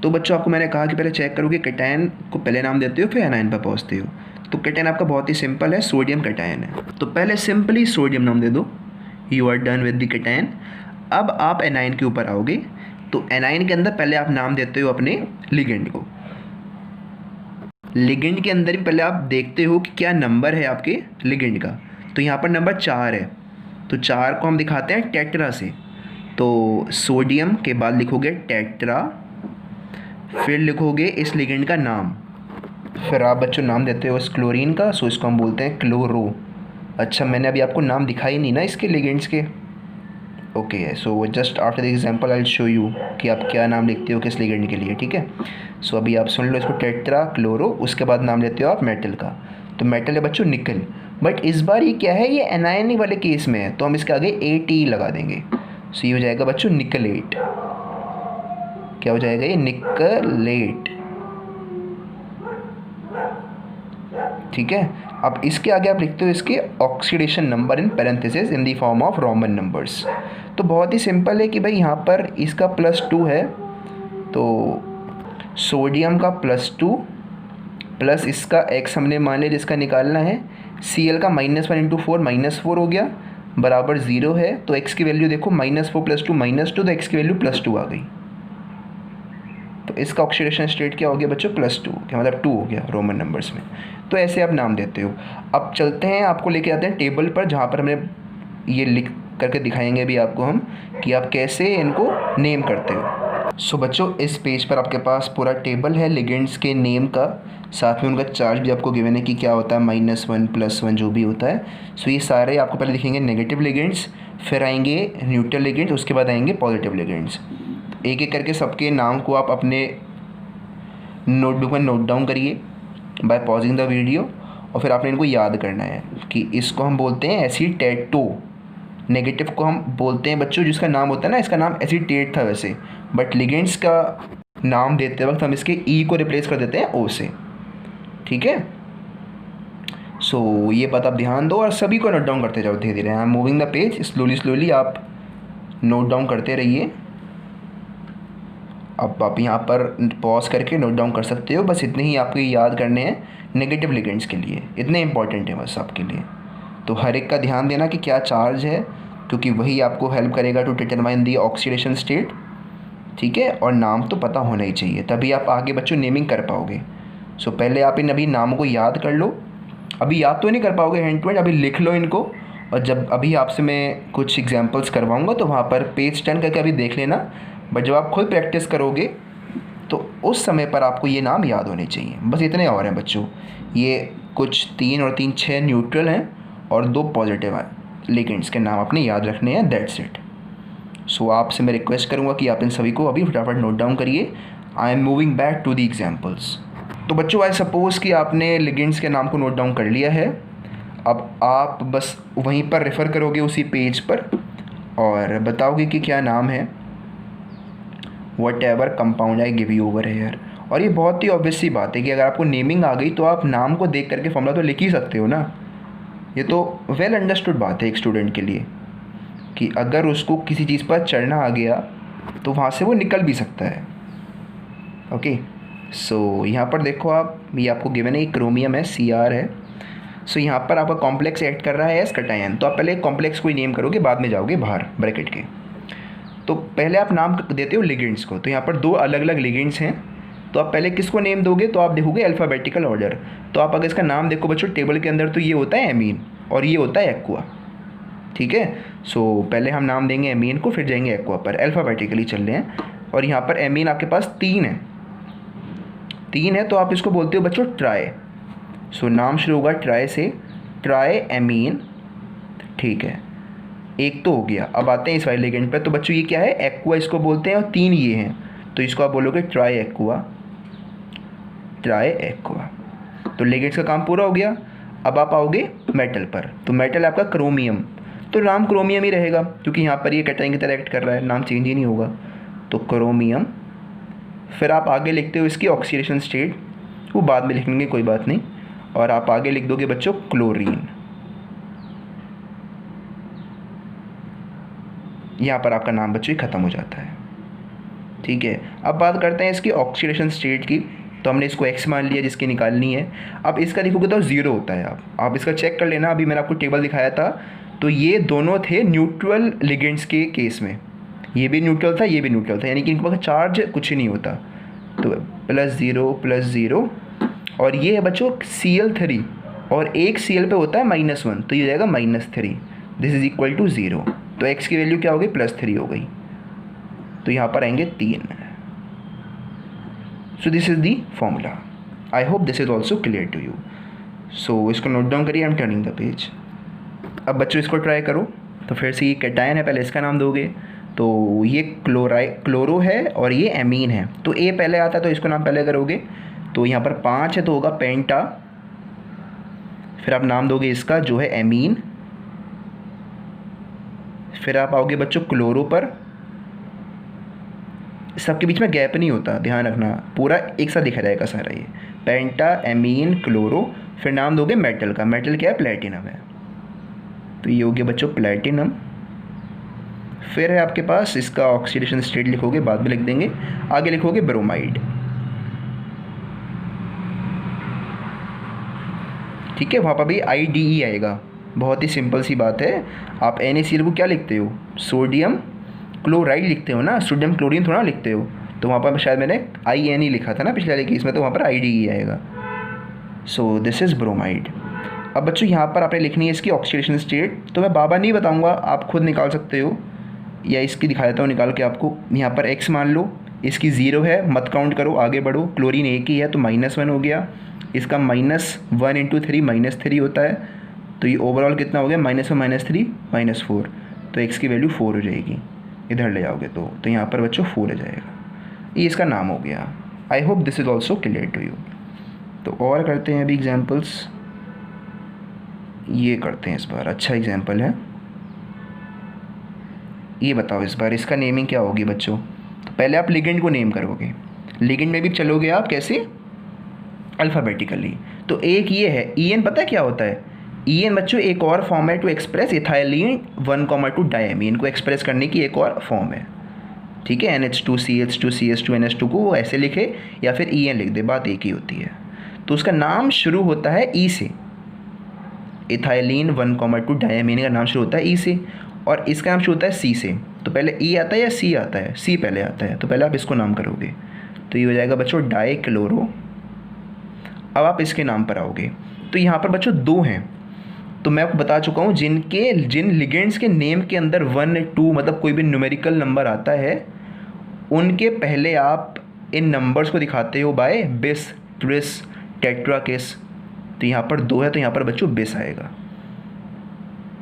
तो बच्चों आपको मैंने कहा कि पहले चेक करो कि कैटायन को पहले नाम देते हो फिर एनायन पर पहुँचते हो। तो कैटायन आपका बहुत ही सिंपल है, सोडियम कैटायन है, तो पहले सिंपली सोडियम नाम दे दो, you are done with the cation. अब आप एनायन के ऊपर आओगे, तो एनायन के अंदर पहले आप नाम देते हो अपने लिगेंड को। लिगेंड के अंदर भी पहले आप देखते हो कि क्या नंबर है आपके लिगेंड का। तो यहाँ पर नंबर 4 है, तो 4 को हम दिखाते हैं टेट्रा से। तो सोडियम के बाद लिखोगे टेट्रा, फिर लिखोगे इस लिगेंड का नाम, फिर आप बच्चों नाम देते हो इस क्लोरीन का, सो इसको हम बोलते हैं क्लोरो। अच्छा मैंने अभी आपको नाम दिखाई नहीं ना इसके लिगेंड्स के, okay. So just after the example I will show you कि आप क्या नाम लिखते हो किस लिगेंड के लिए, ठीक है। सो अभी आप सुन लो इसको, टेट्रा क्लोरो, उसके बाद नाम लेते हो आप मेटल का। तो मेटल है बच्चों निकल, बट इस बार ये क्या है, ये एनायन वाले केस में है, तो हम इसके आगे AT लगा देंगे। सो ये हो जाएगा बच्चों निकलेट। क्या हो जाएगा ये, निकलेट, ठीक है। अब इसके आगे आप लिखते हो इसके oxidation number in parenthesis in the form of Roman numbers. तो बहुत ही सिंपल है कि भाई यहाँ पर इसका +2 है, तो सोडियम का +2 प्लस इसका x हमने मान लिया जिसका निकालना है, Cl का -1 × 4 -4 हो गया, बराबर 0 है। तो x की वैल्यू देखो -4 + 2 -2, तो x की वैल्यू +2 आ गई। तो इसका ऑक्सीडेशन स्टेट क्या हो गया बच्चों, +2, क्या मतलब 2 हो गया रोमन नंबर्स में। तो ऐसे आप नाम देते हो। अब चलते हैं, आपको लेके आते हैं टेबल पर, जहाँ पर हमने ये लिख करके दिखाएंगे भी आपको हम कि आप कैसे इनको नेम करते हो। सो बच्चों इस पेज पर आपके पास पूरा टेबल है लिगेंड्स के नेम का, साथ में उनका चार्ज भी आपको गिवन है कि क्या होता है, -1 +1 जो भी होता है। सो ये सारे आपको पहले दिखेंगे नेगेटिव लिगेंड्स, फिर आएंगे न्यूट्रल लिगेंड्स, उसके बाद आएंगे पॉजिटिव लिगेंड्स। एक एक करके सबके नाम को आप अपने नोटबुक में नोट डाउन करिए बाय पॉजिंग द वीडियो, और फिर आपने इनको याद करना है कि इसको हम बोलते हैं एसीटेटो। नेगेटिव को हम बोलते हैं बच्चों, जिसका नाम होता है ना, इसका नाम एसीटेट था वैसे, बट लिगेंड्स का नाम देते वक्त हम इसके ई को रिप्लेस कर देते हैं ओ से, ठीक है। सो ये बात आप ध्यान दो और सभी को नोट डाउन करते जाओ धीरे धीरे। आई am moving the page, slowly आप नोट डाउन करते रहिए। अब आप यहाँ पर पॉज करके नोट डाउन कर सकते हो, बस इतने ही आपको याद करने हैं नेगेटिव लिगेंड्स के लिए, इतने इंपॉर्टेंट है बस आपके लिए। तो हर एक का ध्यान देना कि क्या चार्ज है, क्योंकि वही आपको हेल्प करेगा to determine the oxidation state. ठीक है, और नाम तो पता होना ही चाहिए, तभी आप आगे बच्चों नेमिंग कर पाओगे। सो पहले आप इन अभी नामों को याद कर लो। अभी याद तो नहीं कर पाओगे हैंड टू हैंड, अभी लिख लो इनको, और जब अभी आपसे मैं कुछ एग्जांपल्स करवाऊंगा तो वहाँ पर पेज 10 करके अभी देख लेना। बट जब आप खुद प्रैक्टिस करोगे तो उस समय पर आपको ये नाम याद होने चाहिए। बस इतने और हैं बच्चों, ये कुछ 3 और 3 6 न्यूट्रल हैं और 2 पॉजिटिव लिगेंड्स के नाम आपने याद रखने हैं, दैट्स इट। सो आपसे मैं रिक्वेस्ट करूँगा कि आप इन सभी को अभी फटाफट नोट डाउन करिए। I am moving back to the examples. तो बच्चों आई सपोज़ कि आपने लिगेंड्स के नाम को नोट डाउन कर लिया है। अब आप बस वहीं पर रेफ़र करोगे उसी पेज पर और बताओगे कि क्या नाम है, what ever compound I give you over here. और ये बहुत ही ऑब्वियस सी बात है कि अगर आपको नेमिंग आ गई तो आप नाम को देख करके फॉर्मूला तो लिख ही सकते हो ना। ये तो वेल अंडरस्टूड बात है एक स्टूडेंट के लिए कि अगर उसको किसी चीज़ पर चढ़ना आ गया तो वहाँ से वो निकल भी सकता है। ओके, सो यहाँ पर देखो आप, ये आपको गिवन है, क्रोमियम है, Cr है। सो यहाँ पर आपका कॉम्प्लेक्स ऐड कर रहा है एस कटायन, तो आप पहले कॉम्प्लेक्स को ही नेम करोगे, बाद में जाओगे बाहर ब्रैकेट के। तो पहले आप नाम देते हो लिगेंड्स को, तो यहाँ पर 2 अलग अलग लिगेंड्स हैं, तो आप पहले किसको नेम दोगे, तो आप देखोगे अल्फ़ाबेटिकल ऑर्डर। तो आप अगर इसका नाम देखो बच्चों टेबल के अंदर, तो ये होता है एमीन और ये होता है एक्वा। ठीक है, सो पहले हम नाम देंगे एमीन को, फिर जाएंगे एक्वा पर, अल्फ़ाबेटिकली चल रहे हैं। और यहाँ पर एमीन आपके पास 3 है, तो आप इसको बोलते हो बच्चों ट्राई। सो नाम शुरू होगा ट्राई से, ट्राई एमीन। ठीक है, एक तो हो गया। अब आते हैं इस वाले लिगेंड पर, तो बच्चों ये क्या है, एक्वा इसको बोलते हैं और 3 ये हैं, तो इसको आप बोलोगे ट्राई एक्वा, ट्राई एक्वा। तो लिगेंड्स का काम पूरा हो गया। अब आप आओगे मेटल पर, तो मेटल आपका क्रोमियम, तो नाम क्रोमियम ही रहेगा क्योंकि यहाँ पर ये कैटायन की तरह एक्ट कर रहा है, नाम चेंज ही नहीं होगा, तो क्रोमियम। फिर आप आगे लिखते हो इसकी ऑक्सीडेशन स्टेट, वो बाद में लिखेंगे कोई बात नहीं, और आप आगे लिख दोगे बच्चों क्लोरीन। यहाँ पर आपका नाम बच्चों ही ख़त्म हो जाता है। ठीक है, अब बात करते हैं इसकी ऑक्सीडेशन स्टेट की। तो हमने इसको x मान लिया जिसकी निकालनी है। अब इसका देखोगे तो 0 होता है। आप इसका चेक कर लेना, अभी मैंने आपको टेबल दिखाया था, तो ये दोनों थे न्यूट्रल लिगेंड्स के केस में, ये भी न्यूट्रल था, ये भी न्यूट्रल था, यानी कि इनके पास चार्ज कुछ ही नहीं होता। तो +0 और ये है बच्चों Cl3 और एक Cl पे होता है -1, तो ये हो जाएगा -3, दिस इज इक्वल टू 0। तो x की वैल्यू क्या हो गई, +3 हो गई, तो यहाँ पर आएंगे 3। So this is the formula. I hope this is also clear to you. So इसको नोट डाउन करिए, I am turning the page. अब बच्चों इसको ट्राई करो, तो फिर से ये कैटायन है, पहले इसका नाम दोगे, तो ये क्लोरो है और ये एमीन है, तो ए पहले आता है तो इसको नाम पहले करोगे, तो यहाँ पर 5 है तो होगा पेंटा। फिर आप नाम दोगे इसका जो है एमीन। फिर आप आओगे बच्चों क्लोरो पर, सबके बीच में गैप नहीं होता, ध्यान रखना, पूरा एक साथ दिखा जाएगा सारा ये, पेंटा एमीन क्लोरो। फिर नाम दोगे मेटल का, मेटल क्या है, प्लेटिनम है, तो ये हो गया बच्चों प्लेटिनम। फिर है आपके पास इसका ऑक्सीडेशन स्टेट लिखोगे, बाद में लिख देंगे, आगे लिखोगे ब्रोमाइड। ठीक है, वहाँ पर भी IDE आएगा, बहुत ही सिंपल सी बात है। आप NaCl को क्या लिखते हो, सोडियम क्लोराइड लिखते हो ना, सोडियम क्लोरीन थोड़ा लिखते हो, तो वहाँ पर शायद मैंने INE लिखा था ना पिछले वाले केस में, तो वहाँ पर IDE आएगा। So this is bromide. अब बच्चों यहाँ पर आपने लिखनी है इसकी ऑक्सीडेशन स्टेट, तो मैं बाबा नहीं बताऊँगा, आप खुद निकाल सकते हो, या इसकी दिखा देता हूँ निकाल के आपको। यहाँ पर x मान लो, इसकी 0 है, मत काउंट करो, आगे बढ़ो, क्लोरीन एक ही है तो -1 हो गया, इसका -1 × 3 -3 होता है, तो ये ओवरऑल कितना हो गया, -1 -3 -4, तो x की वैल्यू 4 हो जाएगी, इधर ले जाओगे तो यहाँ पर बच्चों 4 आ जाएगा, ये इसका नाम हो गया। I hope this is also clear to you. तो और करते हैं अभी एग्जाम्पल्स, ये करते हैं इस बार, अच्छा एग्जाम्पल है, ये बताओ इस बार इसका नेमिंग क्या होगी बच्चों। तो पहले आप लिगेंड को नेम करोगे, लिगेंड में भी चलोगे आप कैसे, अल्फ़ाबेटिकली। तो एक ये है EN, पता है क्या होता है EN बच्चों, एक और फॉर्म है टू एक्सप्रेस इथाइलिन 1,2 डायमीन को एक्सप्रेस करने की एक और फॉर्म है। ठीक है, NH2CH2CH2NH2 को वो ऐसे लिखे या फिर EN लिख दे, बात एक ही होती है। तो उसका नाम शुरू होता है E से, इथाइलिन 1,2 डायमीन का नाम शुरू होता है E से, और इसका नाम शुरू होता है C से। तो पहले ई आता है या सी आता है? सी पहले आता है, तो पहले आप इसको नाम करोगे, तो ये हो जाएगा बच्चों डाइक्लोरो। अब आप इसके नाम पर आओगे, तो यहाँ पर बच्चों 2 हैं, तो मैं आपको बता चुका हूँ जिन लिगेंड्स के नेम के अंदर 1 2 मतलब कोई भी न्यूमेरिकल नंबर आता है, उनके पहले आप इन नंबर्स को दिखाते हो बाय बिस, ट्रिस, टेट्राकिस। तो यहाँ पर 2 है, तो यहाँ पर बच्चों बिस आएगा।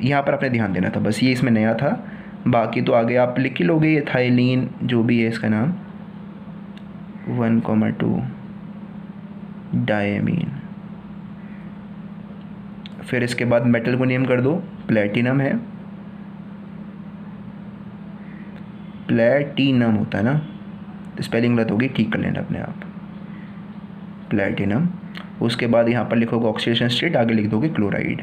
यहाँ पर आपने ध्यान देना था, बस ये इसमें नया था, बाकी तो आगे आप लिख ही लोगे। ये थाइलीन जो भी है इसका नाम 1,2 डायमीन। फिर इसके बाद मेटल को नेम कर दो, प्लेटिनम है, प्लेटिनम होता है ना, स्पेलिंग गलत होगी, ठीक कर लेना अपने आप, प्लेटिनम। उसके बाद यहाँ पर लिखोगे ऑक्सीडेशन स्टेट, आगे लिख दोगे क्लोराइड।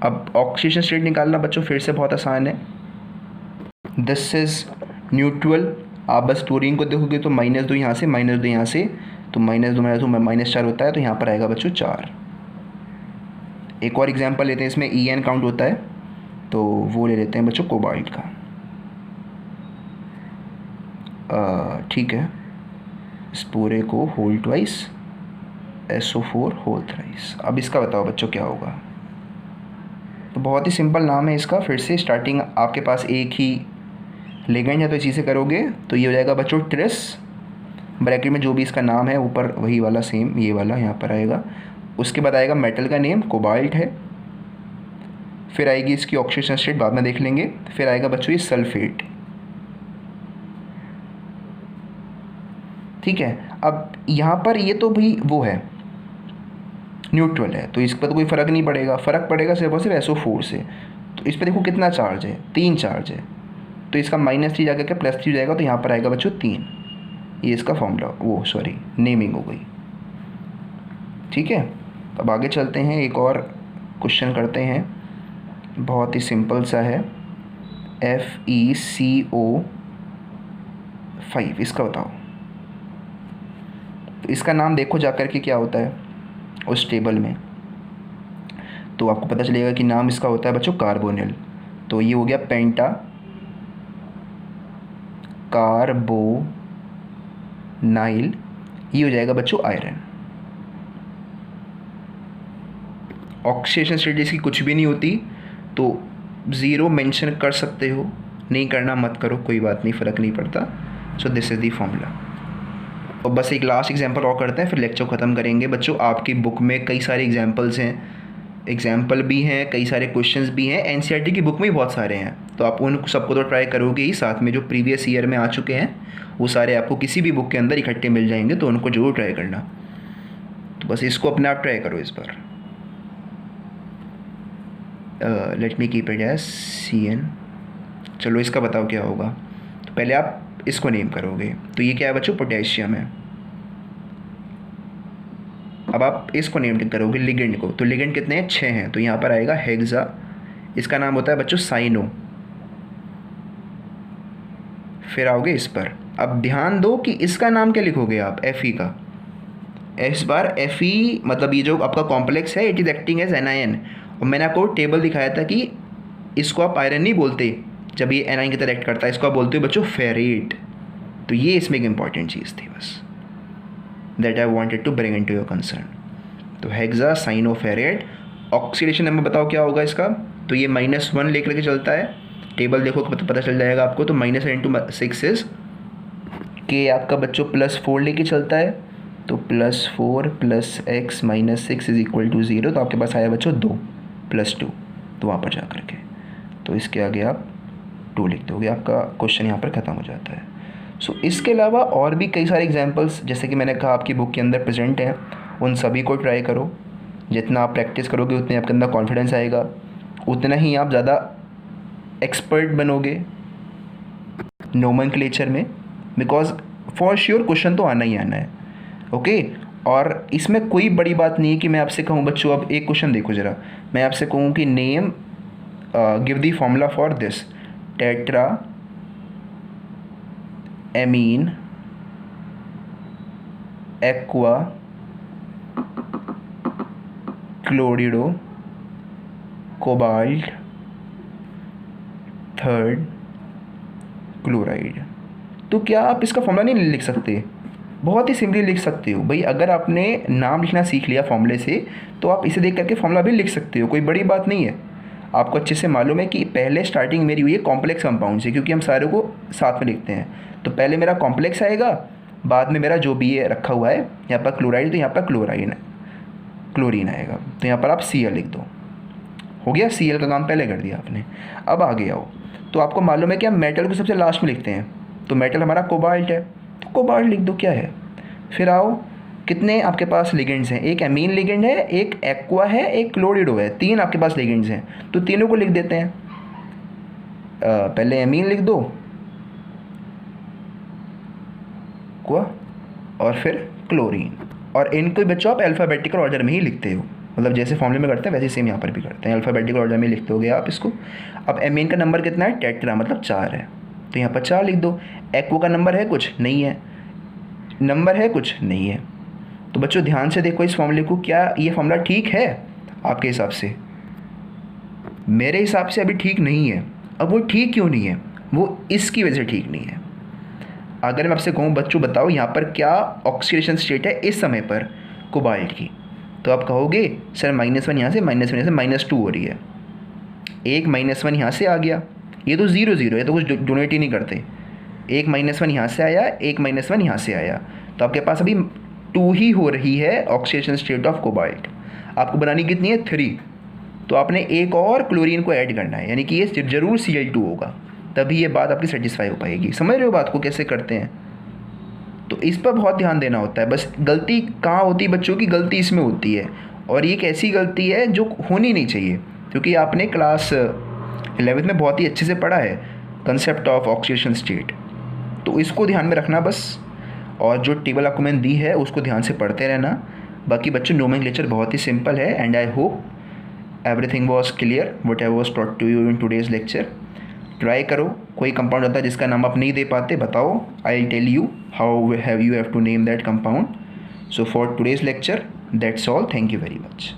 अब ऑक्सीडेशन स्टेट निकालना बच्चों फिर से बहुत आसान है। This is neutral. आप बस क्लोरीन को देखोगे तो -2 यहाँ से, -2 यहाँ से, तो -2 -4 होता है, तो यहाँ पर आएगा बच्चों 4। एक और एग्जांपल लेते हैं, इसमें EN काउंट होता है, तो वो ले लेते हैं बच्चों कोबाल्ट का। ठीक है, इस पूरे को whole twice, SO4 whole thrice. अब इसका बताओ बच्चों क्या होगा? तो बहुत ही सिंपल नाम है इसका। फिर से स्टार्टिंग आपके पास एक ही लिगेंड है, तो इसी से करोगे, तो ये हो जाएगा बच्चों ट्रिस, ब्रैकेट में जो भी इसका नाम है ऊपर वही वाला सेम ये वाला यहाँ पर आएगा। उसके बाद आएगा मेटल का नेम, कोबाल्ट है। फिर आएगी इसकी ऑक्सीडेशन स्टेट, बाद में देख लेंगे। फिर आएगा बच्चों ये सल्फेट। ठीक है, अब यहाँ पर ये तो भाई वो है न्यूट्रल है, तो इस पर तो कोई फ़र्क नहीं पड़ेगा। फ़र्क पड़ेगा सिर्फ और सिर्फ SO4 से। तो इस पर देखो कितना चार्ज है, 3 चार्ज है, तो इसका -3 जाकर के +3 हो जाएगा, तो यहाँ पर आएगा बच्चों 3। ये इसका फॉर्मूला, वो सॉरी नेमिंग हो गई। ठीक है, अब आगे चलते हैं, एक और क्वेश्चन करते हैं, बहुत ही सिंपल सा है। FeCO5, इसका बताओ। तो इसका नाम देखो जाकर के क्या होता है उस टेबल में, तो आपको पता चलेगा कि नाम इसका होता है बच्चों कार्बोनिल। तो ये हो गया पेंटा कार्बोनाइल, ये हो जाएगा बच्चों आयरन। ऑक्सीडेशन स्टेट इसकी कुछ भी नहीं होती, तो 0 मेंशन कर सकते हो, नहीं करना मत करो, कोई बात नहीं, फ़र्क नहीं पड़ता। So this is the formula. और बस एक लास्ट एग्जांपल और करते हैं, फिर लेक्चर ख़त्म करेंगे। बच्चों आपकी बुक में कई सारे एग्जांपल्स हैं, एग्जाम्पल भी हैं, कई सारे क्वेश्चंस भी हैं, NCERT की बुक में ही बहुत सारे हैं, तो आप उन सबको तो ट्राई करोगे ही, साथ में जो प्रीवियस ईयर में आ चुके हैं वो सारे आपको किसी भी बुक के अंदर इकट्ठे मिल जाएंगे, तो उनको ज़रूर ट्राई करना। तो बस इसको अपने आप ट्राई करो इस बार। Let me keep it as CN। चलो इसका बताओ क्या होगा। तो पहले आप इसको नेम करोगे, तो ये क्या है बच्चों, पोटेशियम है। अब आप इसको नेम करोगे लिगेंड को, तो लिगेंड कितने हैं, 6 हैं, तो यहाँ पर आएगा हेक्सा। इसका नाम होता है बच्चों साइनो। फिर आओगे इस पर, अब ध्यान दो कि इसका नाम क्या लिखोगे आप, Fe का। इस बार Fe मतलब ये जो आपका कॉम्प्लेक्स है, it is acting as anion. और मैंने आपको टेबल दिखाया था कि इसको आप आयरन नहीं बोलते जब ये एनायन की तरह एक्ट करता है, इसको आप बोलते हो बच्चों फेरेट। तो ये इसमें एक इंपॉर्टेंट चीज़ थी बस, that I wanted to bring into your concern. तो हेक्सा साइनोफेरेट। ऑक्सीडेशन नंबर बताओ क्या होगा इसका, तो ये -1 लेकर के चलता है, टेबल देखो पता चल जाएगा आपको। तो -1 × 6 इज के आपका बच्चों +4 लेके चलता है, तो +4 + x - 6 = 0। तो आपके पास आया बच्चों 2 + 2, तो वहाँ पर जा कर के तो इसके आगे आप 2 लिख दोगे, आपका क्वेश्चन यहाँ पर ख़त्म हो जाता है। सो इसके अलावा और भी कई सारे एग्जांपल्स जैसे कि मैंने कहा आपकी बुक के अंदर प्रेजेंट हैं, उन सभी को ट्राई करो। जितना आप प्रैक्टिस करोगे उतने आपके अंदर कॉन्फिडेंस आएगा, उतना ही आप ज़्यादा एक्सपर्ट बनोगे नोमेनक्लेचर में, बिकॉज फॉर श्योर क्वेश्चन तो आना ही आना है। ओके, और इसमें कोई बड़ी बात नहीं है कि मैं आपसे कहूँ बच्चों, अब एक क्वेश्चन देखो ज़रा, मैं आपसे कहूँ कि name give the formula for this tetraammine aqua chlorido cobalt third chloride. तो क्या आप इसका फॉर्मूला नहीं लिख सकते? बहुत ही सिंपली लिख सकते हो भाई। अगर आपने नाम लिखना सीख लिया फॉर्मूले से तो आप इसे देख करके फॉर्मूला भी लिख सकते हो, कोई बड़ी बात नहीं है। आपको अच्छे से मालूम है कि पहले स्टार्टिंग मेरी हुई है कॉम्प्लेक्स कंपाउंड से, क्योंकि हम सारे को साथ में लिखते हैं। तो पहले मेरा कॉम्प्लेक्स आएगा, बाद में मेरा जो भी है रखा हुआ है, यहाँ पर क्लोराइड तो यहाँ पर क्लोरीन आएगा। तो यहाँ पर आप Cl लिख दो। हो गया, Cl का काम पहले कर दिया आपने। अब आगे आओ, तो आपको मालूम है कि हम मेटल को सबसे लास्ट में लिखते हैं। तो मेटल हमारा कोबाल्ट है, तो कोबाल्ट लिख दो, क्या है। फिर आओ, कितने आपके पास लिगेंड्स हैं? एक एमीन लिगेंड है, एक एक्वा है, एक क्लोरिडो है। 3 आपके पास लिगेंड्स हैं, तो तीनों को लिख देते हैं। पहले एमीन लिख दो, एक्वा, और फिर क्लोरीन। और इनको बच्चों आप अल्फ़ाबेटिकल ऑर्डर में ही लिखते हो, मतलब जैसे फॉर्मूले में करते हैं वैसे सेम यहाँ पर भी करते हैं, अल्फ़ाबेटिकल ऑर्डर में लिखते होगे आप इसको। अब एमीन का नंबर कितना है? टेट्रा, मतलब 4 है, तो यहाँ पर 4 लिख दो। एक्वा का नंबर है कुछ? नहीं है। नंबर है कुछ? नहीं है। तो बच्चों ध्यान से देखो इस फॉर्मूले को, क्या ये फॉर्मूला ठीक है आपके हिसाब से? मेरे हिसाब से अभी ठीक नहीं है। अब वो ठीक क्यों नहीं है? वो इसकी वजह से ठीक नहीं है। अगर मैं आपसे कहूँ बच्चों बताओ यहाँ पर क्या ऑक्सीडेशन स्टेट है इस समय पर कोबाल्ट की, तो आप कहोगे सर -1 यहाँ से, -1 यहाँ से -2 हो रही है। एक -1 यहाँ से आ गया, ये तो 0 0 है, तो कुछ डोनेट ही नहीं करते। एक -1 यहाँ से आया, एक -1 यहाँ से आया, तो आपके पास अभी 2 ही हो रही है ऑक्सीडेशन स्टेट ऑफ कोबाल्ट। आपको बनानी कितनी है? 3। तो आपने एक और क्लोरीन को ऐड करना है, यानी कि ये जरूर Cl2 होगा, तभी ये बात आपकी सेटिस्फाई हो पाएगी। समझ रहे हो बात को कैसे करते हैं? तो इस पर बहुत ध्यान देना होता है। बस गलती कहाँ होती है बच्चों की? गलती इसमें होती है, और ये एक ऐसी गलती है जो होनी नहीं चाहिए, क्योंकि आपने क्लास 11th में बहुत ही अच्छे से पढ़ा है कंसेप्ट ऑफ ऑक्सीडेशन स्टेट। तो इसको ध्यान में रखना बस, और जो टेबल आपको मैंने दी है उसको ध्यान से पढ़ते रहना। बाकी बच्चों नोमेनक्लेचर बहुत ही सिंपल है, and I hope everything was clear what I was taught to you in today's lecture. Try करो, कोई कंपाउंड होता है जिसका नाम आप नहीं दे पाते, बताओ, I tell you how have you have to name that compound. So for today's lecture that's all, thank you very much.